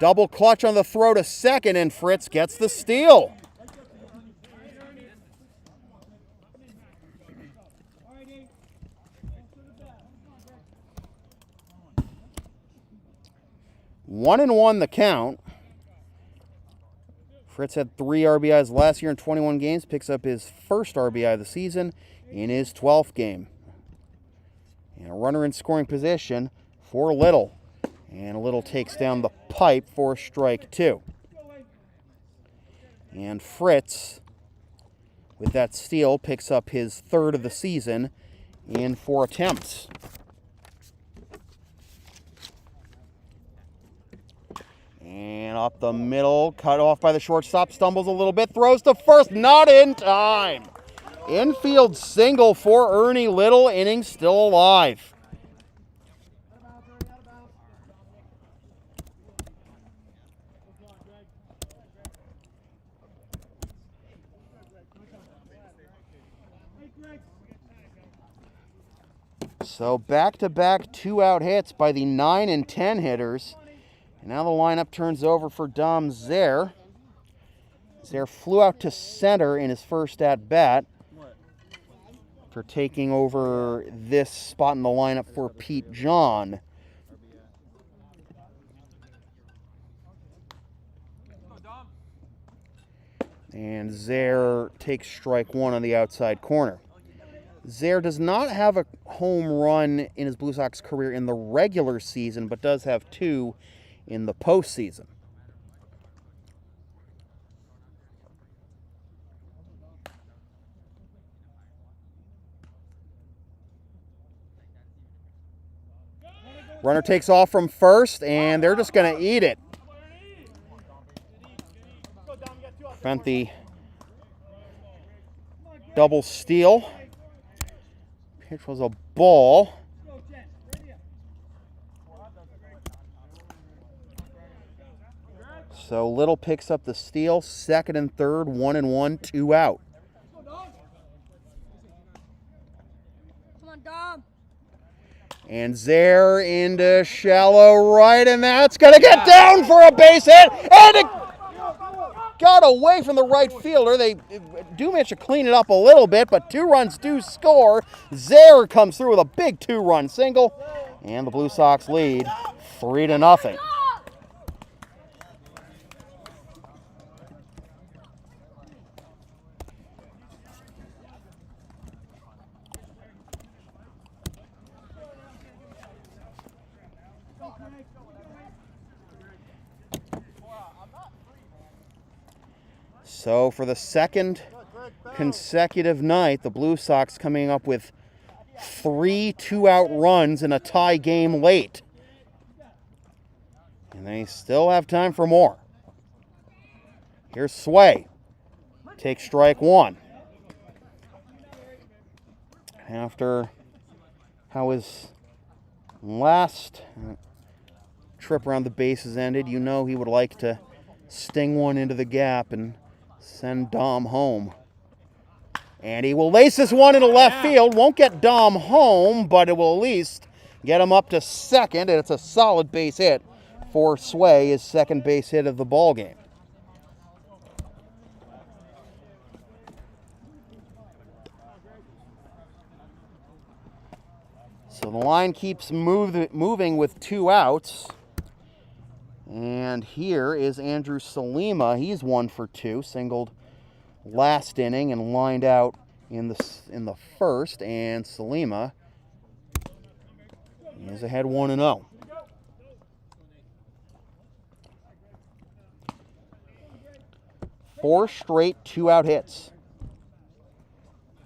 Double clutch on the throw to second, and Fritz gets the steal. One and one the count. Fritz had 3 RBIs last year in 21 games, picks up his first RBI of the season in his 12th game. And a runner in scoring position for Little. And Little takes down the pipe for strike two. And Fritz, with that steal, picks up his third of the season in 4 attempts. And up the middle, cut off by the shortstop, stumbles a little bit, throws to first, not in time. Infield single for Ernie Little, inning still alive. So back-to-back 2-out hits by the 9 and 10 hitters. And now the lineup turns over for Dom Zare. Zare flew out to center in his first at-bat for taking over this spot in the lineup for Pete John. And Zare takes strike one on the outside corner. Zare does not have a home run in his Blue Sox career in the regular season, but does have 2 in the postseason. Runner takes off from first, and they're just going to eat it. Prevent the double steal. Pitch was a ball. So Little picks up the steal, second and third, 1-1, 2 out. Come on, Dom. And Zare into shallow right, and that's going to get down for a base hit, and it got away from the right fielder. They do manage to clean it up a little bit, but 2 runs do score. Zare comes through with a big 2-run single, and the Blue Sox lead 3-0. So for the second consecutive night, the Blue Sox coming up with 3 2-out runs in a tie game late. And they still have time for more. Here's Sway. Takes strike 1. After how his last trip around the bases ended, you know he would like to sting one into the gap and send Dom home. And he will lace this one into left field. Won't get Dom home, but it will at least get him up to second, and it's a solid base hit for Sway, his second base hit of the ball game. So the line keeps moving with 2 outs. And here is Andrew Salima. He's 1 for 2, singled last inning and lined out in the first. And Salima is ahead 1-0. Four straight 2-out hits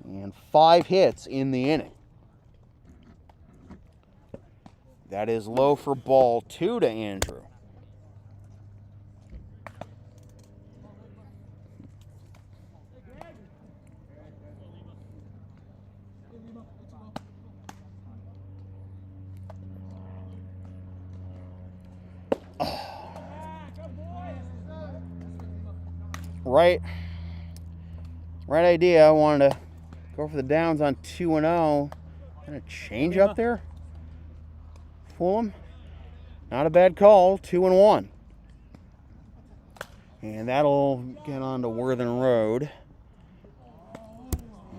and 5 hits in the inning. That is low for ball 2 to Andrew. Right idea. I wanted to go for the downs on 2-0. And a change up there. Fool him. Not a bad call. 2-1. And that'll get on to Worthen Road.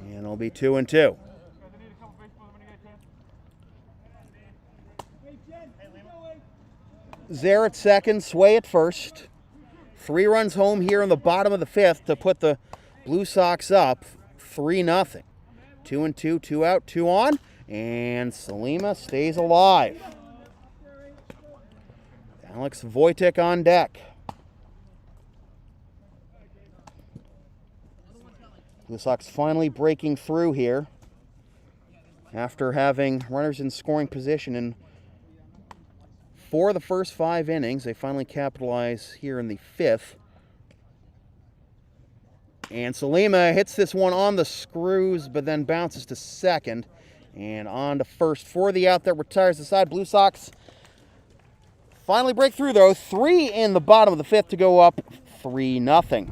And it'll be 2-2. Zare at second, Sway at first. 3 runs home here in the bottom of the 5th to put the Blue Sox up 3-0. 2-2, 2 out, 2 on, and Salima stays alive. Alex Wojtek on deck. Blue Sox finally breaking through here after having runners in scoring position for the first 5 innings. They finally capitalize here in the 5th. And Salima hits this one on the screws, but then bounces to second. And on to first for the out that retires the side. Blue Sox finally break through, though. 3 in the bottom of the 5th to go up 3-0.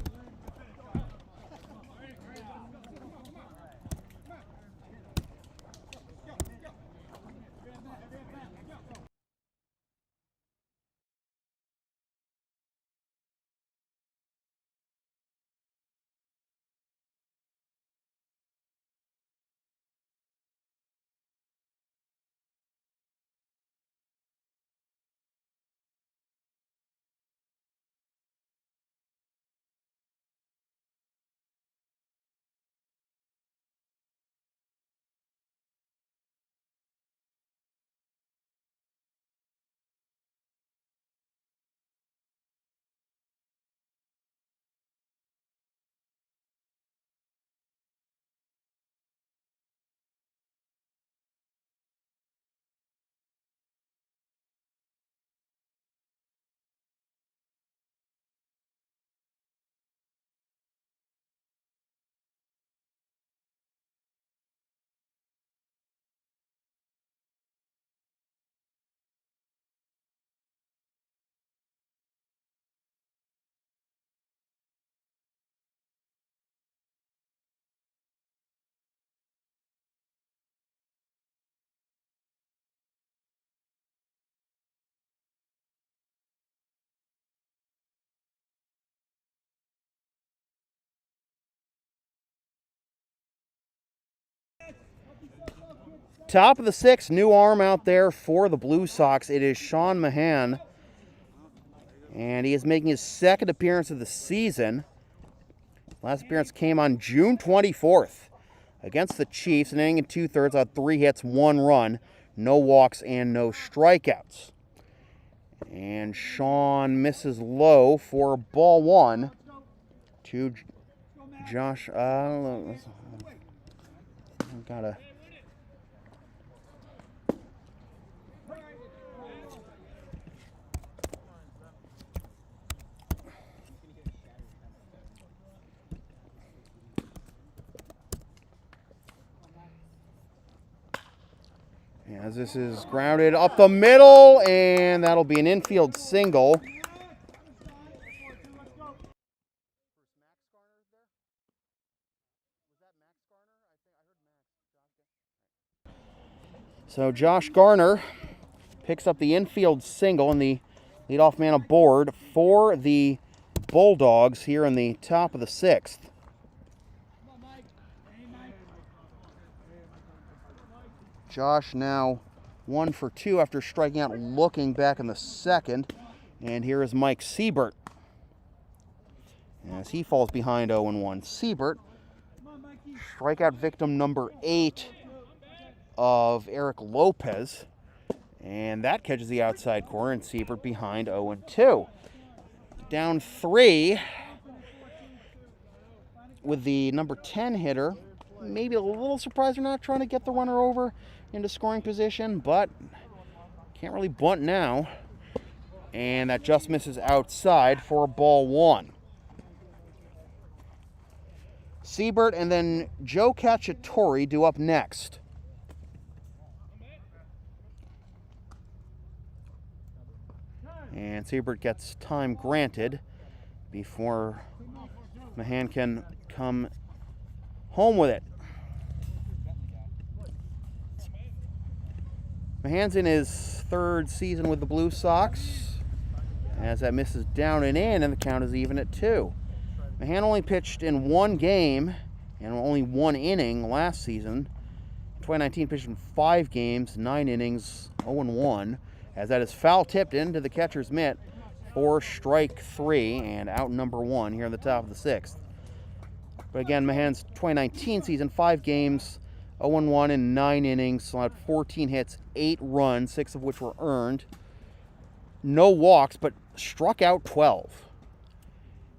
Top of the 6th, new arm out there for the Blue Sox. It is Shawn Mahan. And he is making his second appearance of the season. Last appearance came on June 24th against the Chiefs. An inning and 2/3 on 3 hits, 1 run. No walks and no strikeouts. And Shawn misses low for ball 1 to Josh. Gotta. As this is grounded up the middle, and that'll be an infield single. So Josh Garner picks up the infield single and the leadoff man aboard for the Bulldogs here in the top of the 6th. Josh now 1 for 2 after striking out looking back in the 2nd. And here is Mike Siebert as he falls behind 0-1. Siebert, strikeout victim number 8 of Eric Lopez. And that catches the outside corner, and Siebert behind 0-2. Down 3 with the number 10 hitter. Maybe a little surprised they're not trying to get the runner over into scoring position, but can't really bunt now. And that just misses outside for ball 1. Siebert and then Joe Cacciatore due up next. And Siebert gets time granted before Mahan can come home with it. Mahan's in his 3rd season with the Blue Sox, as that misses down and in, and the count is even at 2. Mahan only pitched in 1 game and only 1 inning last season. 2019 pitched in 5 games, 9 innings, 0-1, as that is foul tipped into the catcher's mitt for strike 3 and out number 1 here in the top of the 6th. But again, Mahan's 2019 season, 5 games, 0-1 in 9 innings, allowed 14 hits, 8 runs, 6 of which were earned. No walks, but struck out 12.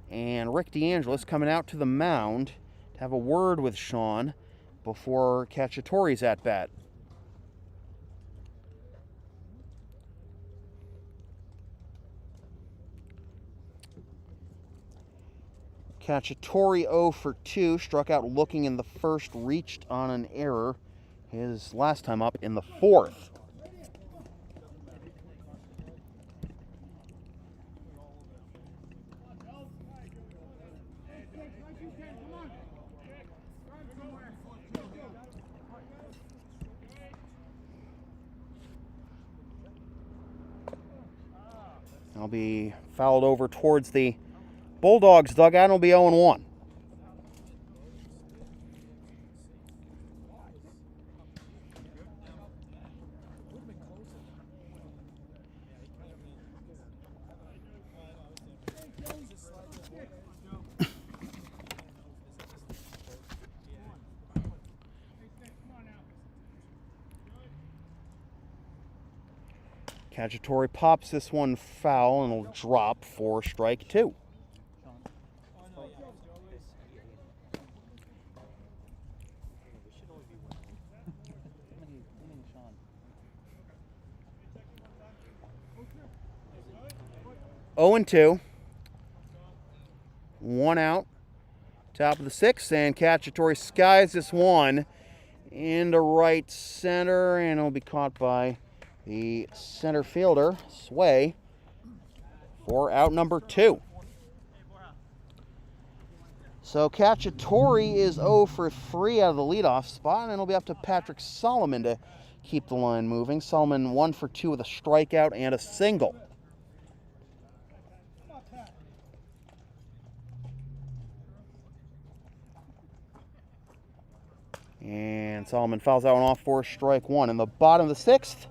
And Rick DeAngelis coming out to the mound to have a word with Shawn before Cacciatore's at bat. Cacciatore 0 for 2, struck out looking in the 1st, reached on an error his last time up in the 4th. I'll be fouled over towards the Bulldogs dugout, and will be 0-1. Cacciatore pops this one foul and will drop for strike 2. Oh and 2. 1 out. Top of the 6th, and Cacciatore skies this one into right center, and it'll be caught by the center fielder, Sway, for out number 2. So Cacciatore is 0 for 3 out of the leadoff spot, and it'll be up to Patrick Solomon to keep the line moving. Solomon 1 for 2 with a strikeout and a single. And Solomon fouls that one off for strike one. In the bottom of the sixth,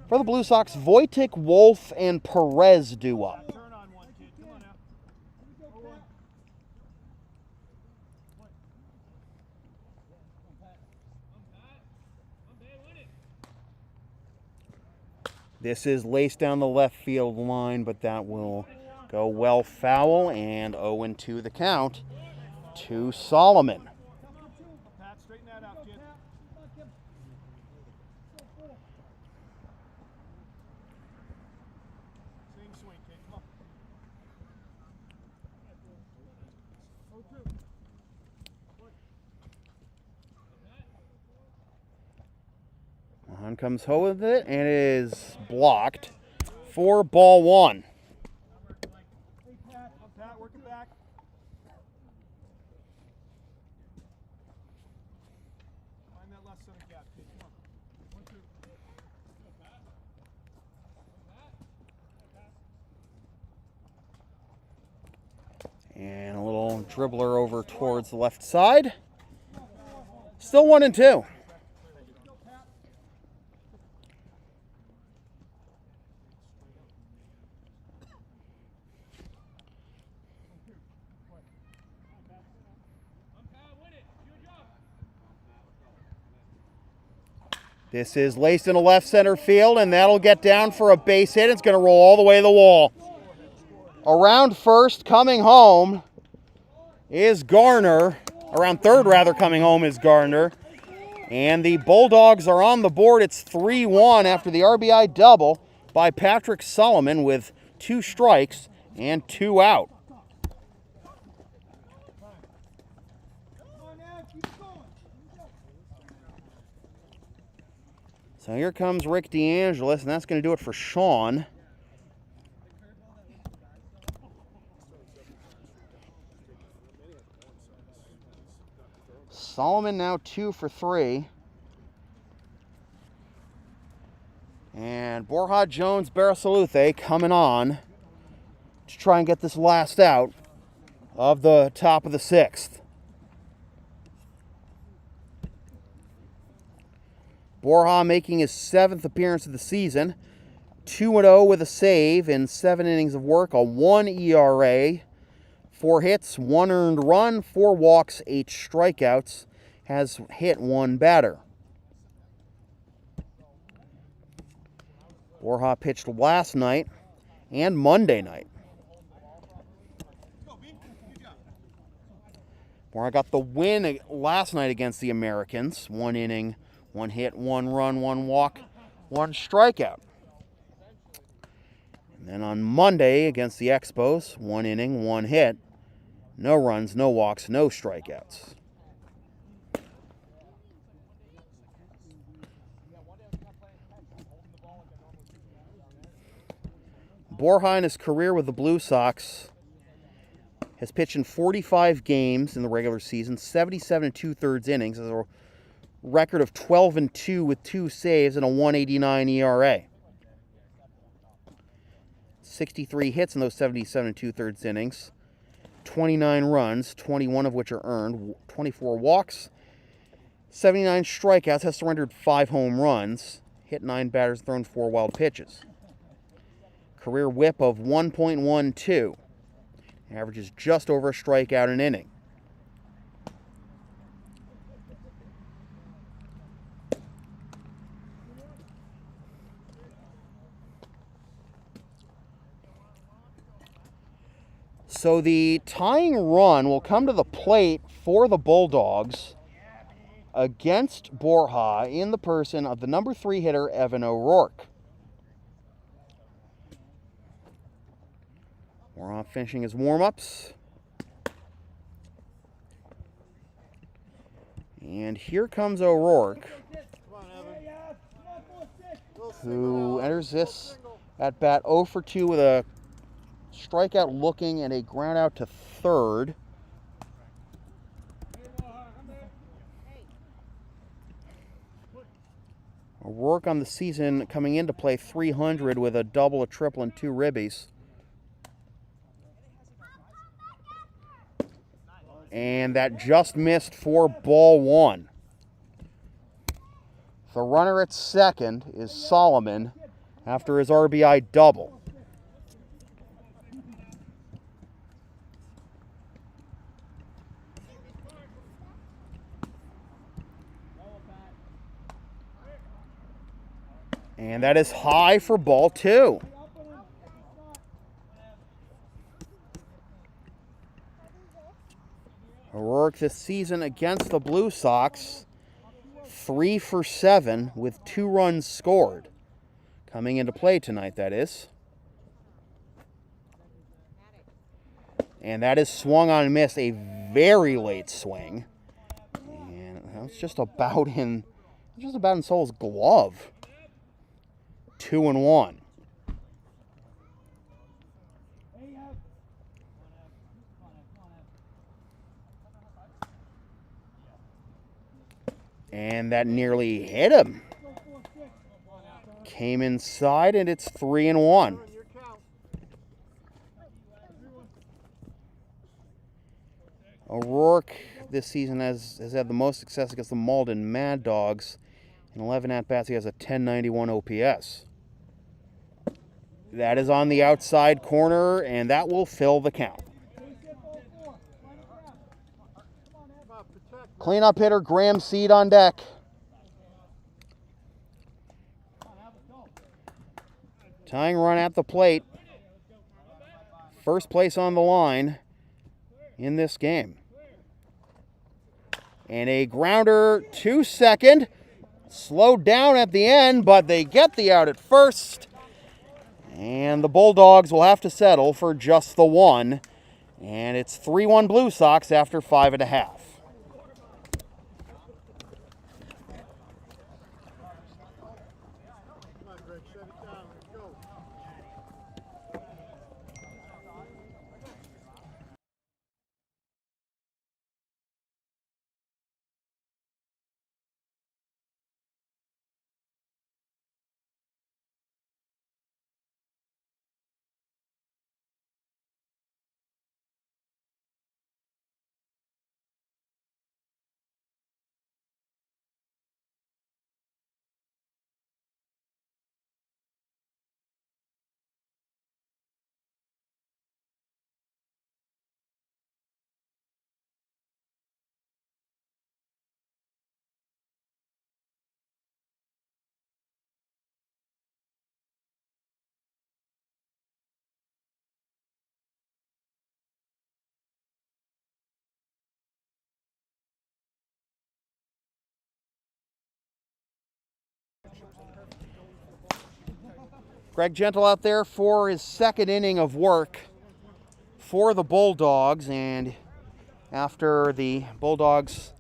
for the Blue Sox, Wojtek, Wolfe, and Perez due up. Turn on one, kid. Come on now. This is laced down the left field line, but that will go well foul, and 0-2 the count to Solomon. Pat, straighten that out, kid. Same swing, kid. Come on. On comes Ho with it, and it is blocked for ball one. Hey, Pat. Pat, work it back. Find that left center gap, kid. Come on. 1, 2. And a little dribbler over towards the left side. Still 1-2. This is laced into left center field, and that'll get down for a base hit. It's going to roll all the way to the wall. Around first, coming home, is Garner. Around third, rather, coming home is Garner. And the Bulldogs are on the board. It's 3-1 after the RBI double by Patrick Solomon with 2 strikes and 2 out. So here comes Rick DeAngelis, and that's going to do it for Shawn. Solomon now 2 for 3. And Borja, Jones, Barasaluthe coming on to try and get this last out of the top of the 6th. Borja making his 7th appearance of the season. 2-0 with a save in 7 innings of work, a 1 ERA, 4 hits, 1 earned run, 4 walks, 8 strikeouts, has hit 1 batter. Borja pitched last night and Monday night. Borja got the win last night against the Americans. 1 inning, 1 hit, 1 run, 1 walk, 1 strikeout. And then on Monday against the Expos, 1 inning, 1 hit, no runs, no walks, no strikeouts. Borja in his career with the Blue Sox has pitched in 45 games in the regular season, 77 2/3 innings, has a record of 12-2 with 2 saves and a 1.89 ERA. 63 hits in those 77 2/3 innings, 29 runs, 21 of which are earned, 24 walks, 79 strikeouts, has surrendered 5 home runs, hit 9 batters, thrown 4 wild pitches. Career whip of 1.12. Averages just over a strikeout an inning. So the tying run will come to the plate for the Bulldogs against Borja in the person of the number 3 hitter, Evan O'Rourke. We're off finishing his warm-ups. And here comes O'Rourke, who enters this at bat 0 for 2 with a strikeout looking and a ground out to third. O'Rourke on the season coming in to play 300 with a double, a triple, and 2 ribbies. And that just missed for ball 1. The runner at second is Solomon after his RBI double. And that is high for ball 2. O'Rourke this season against the Blue Sox, 3 for 7 with 2 runs scored. Coming into play tonight, that is. And that is swung on and missed, a very late swing. And that's just about in Sol's glove. 2-1. And that nearly hit him. Came inside, and it's 3-1. O'Rourke this season has had the most success against the Malden Mad Dogs. In 11 at-bats, he has a 1091 OPS. That is on the outside corner, and that will fill the count. Cleanup hitter Graham Seed on deck. Tying run at the plate. First place on the line in this game. And a grounder to second. Slowed down at the end, but they get the out at first. And the Bulldogs will have to settle for just the 1. And it's 3-1 Blue Sox after 5.5. Greg Gentle out there for his second inning of work for the Bulldogs, and after the Bulldogs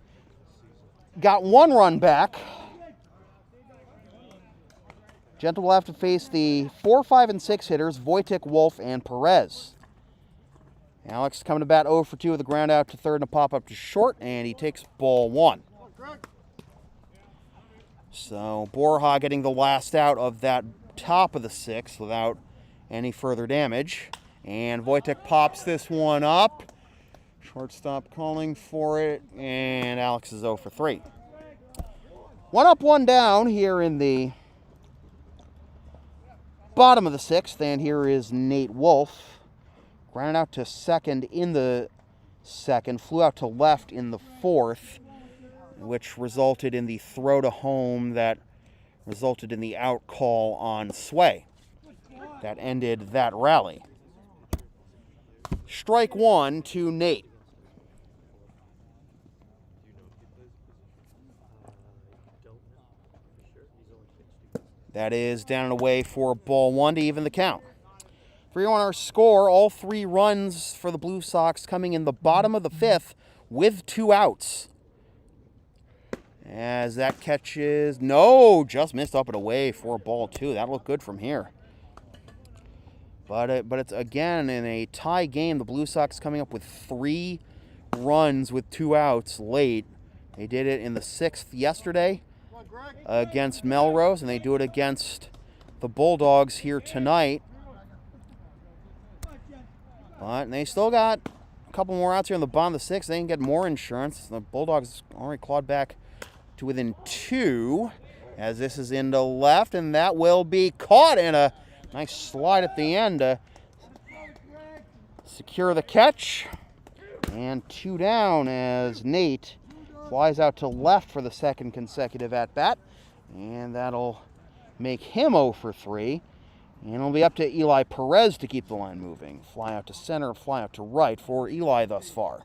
got 1 run back, Gentle will have to face the 4, 5, and 6 hitters, Wojtek, Wolfe, and Perez. Alex coming to bat 0 for 2 with a ground out to third and a pop up to short, and he takes ball 1. So Borja getting the last out of that top of the 6th without any further damage. And Wojtek pops this one up. Shortstop calling for it, and Alex is 0 for 3. 1 up, 1 down here in the bottom of the 6th, and here is Nate Wolfe. Grounded out to second in the 2nd, flew out to left in the 4th, which resulted in the throw to home that resulted in the out call on Sway. That ended that rally. Strike 1 to Nate. That is down and away for ball 1 to even the count. 3-1 our score, all 3 runs for the Blue Sox coming in the bottom of the 5th with 2 outs. As that catches, no, just missed up and away for ball 2. That looked good from here. But it's again in a tie game. The Blue Sox coming up with 3 runs with 2 outs late. They did it in the 6th yesterday against Melrose, and they do it against the Bulldogs here tonight. But they still got a couple more outs here in the bottom of the 6th. They can get more insurance. The Bulldogs already clawed back to within 2 as this is into left, and that will be caught in a nice slide at the end to secure the catch. And 2 down as Nate flies out to left for the second consecutive at-bat. And that'll make him 0 for 3. And it'll be up to Eli Perez to keep the line moving. Fly out to center, fly out to right for Eli thus far.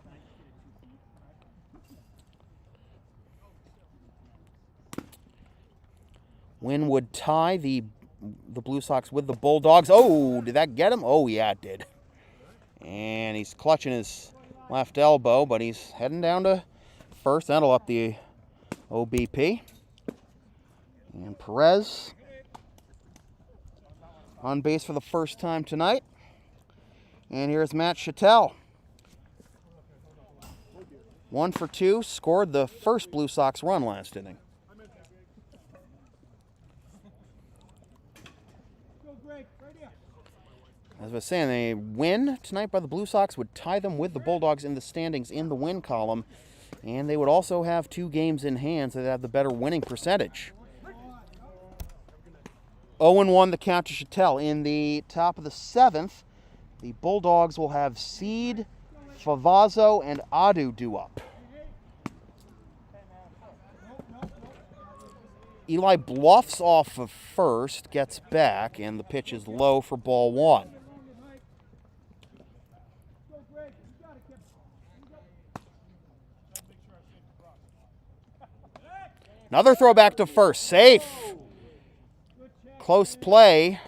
Win would tie the Blue Sox with the Bulldogs. Oh, did that get him? Oh, yeah, it did. And he's clutching his left elbow, but he's heading down to first. That'll up the OBP. And Perez on base for the first time tonight. And here's Matt Shettel. 1 for 2, scored the first Blue Sox run last inning. As I was saying, a win tonight by the Blue Sox would tie them with the Bulldogs in the standings in the win column. And they would also have 2 games in hand, so they'd have the better winning percentage. 0-1 the count to Shettel. In the top of the 7th, the Bulldogs will have Seed, Favazzo, and Adu due up. Eli bluffs off of first, gets back, and the pitch is low for ball 1. Another throw back to first, safe. Close play.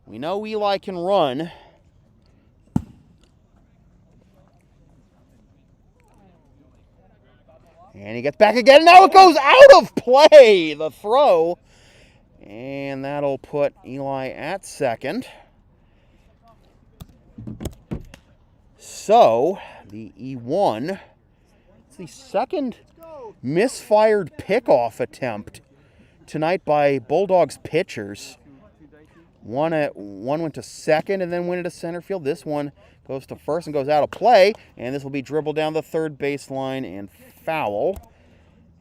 We know Eli can run. And he gets back again. Now it goes out of play, the throw. And that'll put Eli at second. So, the E1, it's the second misfired pickoff attempt tonight by Bulldogs pitchers. One went to second and then went into center field. This one goes to first and goes out of play. And this will be dribbled down the third baseline and foul.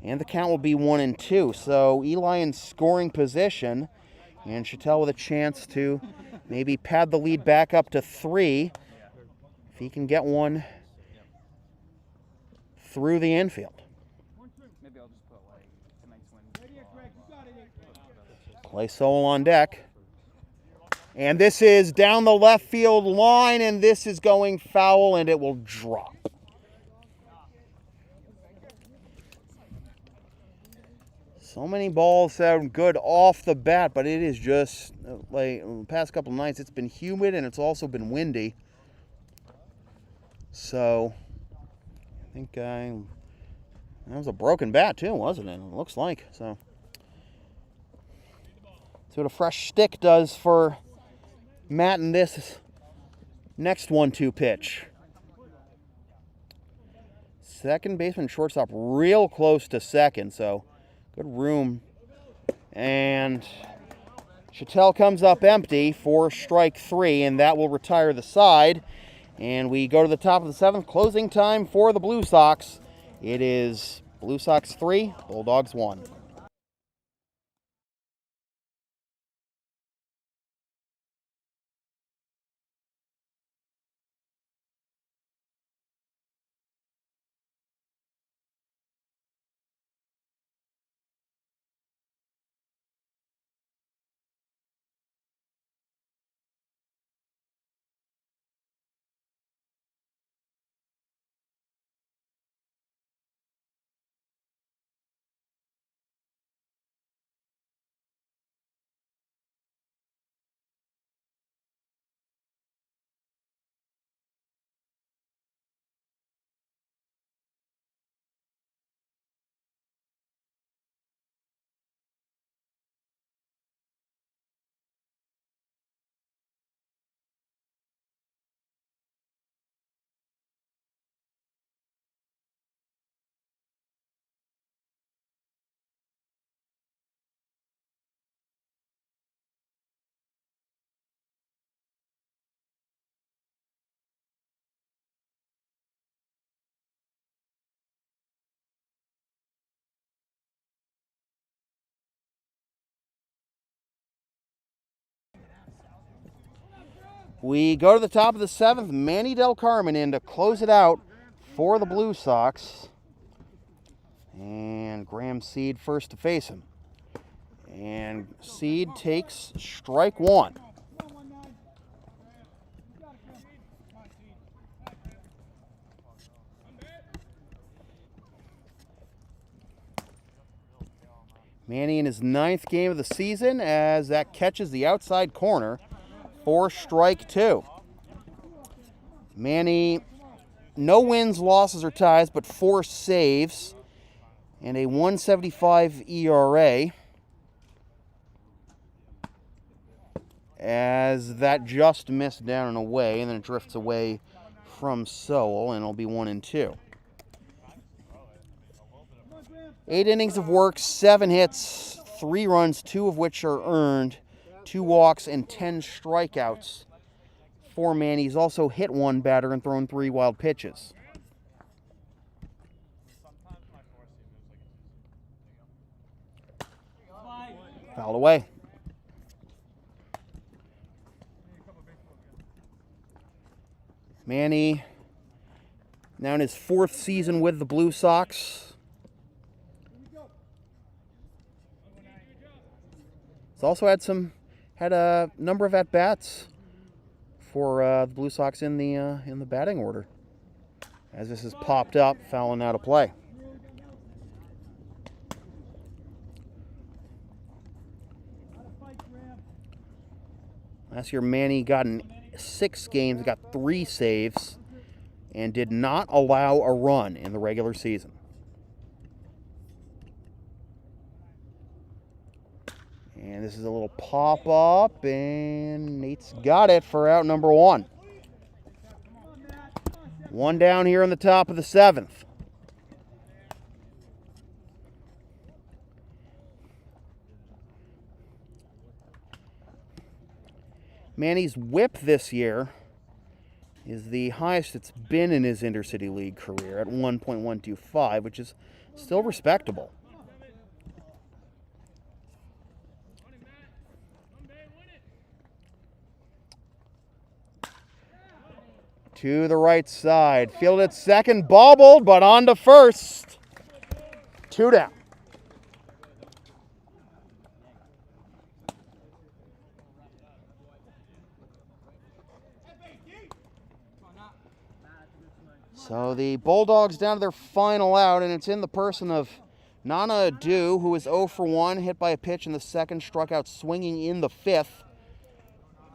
And the count will be 1-2. So Eli in scoring position. And Shettel with a chance to maybe pad the lead back up to 3. If he can get one through the infield. Maybe I'll just put like tonight's win. Clay Sowell on deck. And this is down the left field line, and this is going foul, and it will drop. So many balls sound good off the bat, but it is just, like, the past couple nights, it's been humid, and it's also been windy. So, I think that was a broken bat, too, wasn't it? It looks like, so. See what a fresh stick does for Matt in this next 1-2 pitch. Second baseman, shortstop, real close to second, so good room. And Shettel comes up empty for strike 3, and that will retire the side. And we go to the top of the 7th, closing time for the Blue Sox. It is Blue Sox 3, Bulldogs 1. We go to the top of the 7th. Manny Del Carmen in to close it out for the Blue Sox. And Graham Seed first to face him. And Seed takes strike 1. Manny in his 9th game of the season as that catches the outside corner for strike 2. Manny, no wins, losses, or ties, but 4 saves and a 1.75 ERA. As that just missed down and away, and then it drifts away from Sowell, and it'll be 1-2. 8 innings of work, 7 hits, 3 runs, 2 of which are earned, 2 walks, and 10 strikeouts for Manny. He's also hit 1 batter and thrown 3 wild pitches. Fouled away. Manny, now in his 4th season with the Blue Sox. He's also had a number of at-bats for the Blue Sox in the batting order. As this has popped up, fouling out of play. Last year, Manny got in 6 games, got 3 saves, and did not allow a run in the regular season. And this is a little pop-up, and Nate's got it for out number 1. 1 down here in the top of the 7th. Manny's whip this year is the highest it's been in his Intercity League career at 1.125, which is still respectable. To the right side, fielded at second, bobbled, but on to first. 2 down. So the Bulldogs down to their final out, and it's in the person of Nana Adu, who is 0 for 1, hit by a pitch in the 2nd, struck out swinging in the 5th,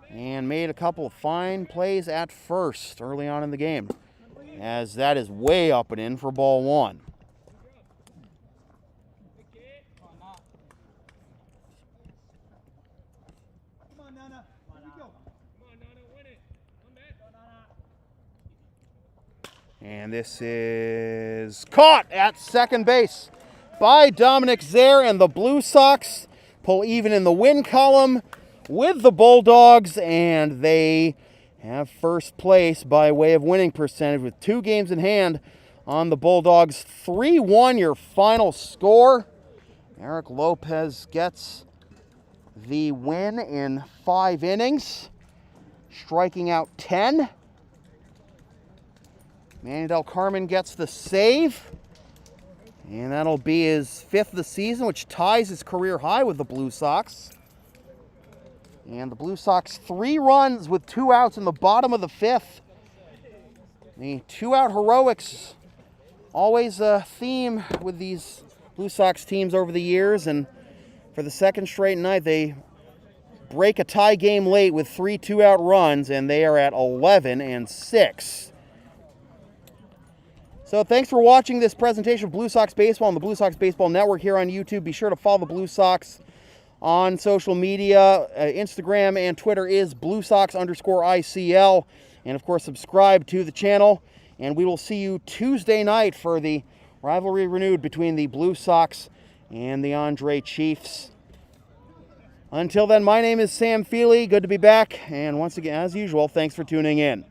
and made a couple of fine plays at first early on in the game, as that is way up and in for ball 1. And this is caught at second base by Dominic Zaire, and the Blue Sox pull even in the win column with the Bulldogs, and they have first place by way of winning percentage with 2 games in hand on the Bulldogs. 3-1 your final score. Eric Lopez gets the win in 5 innings, striking out 10. Manny Del Carmen gets the save, and that'll be his 5th of the season, which ties his career high with the Blue Sox. And the Blue Sox 3 runs with 2 outs in the bottom of the 5th. The 2-out heroics, always a theme with these Blue Sox teams over the years, and for the 2nd straight night, they break a tie game late with 3 2-out runs, and they are at 11-6. So thanks for watching this presentation of Blue Sox Baseball on the Blue Sox Baseball Network here on YouTube. Be sure to follow the Blue Sox on social media. Instagram and Twitter is BlueSox_ICL. And, of course, subscribe to the channel. And we will see you Tuesday night for the rivalry renewed between the Blue Sox and the Andre Chiefs. Until then, my name is Sam Feely. Good to be back. And once again, as usual, thanks for tuning in.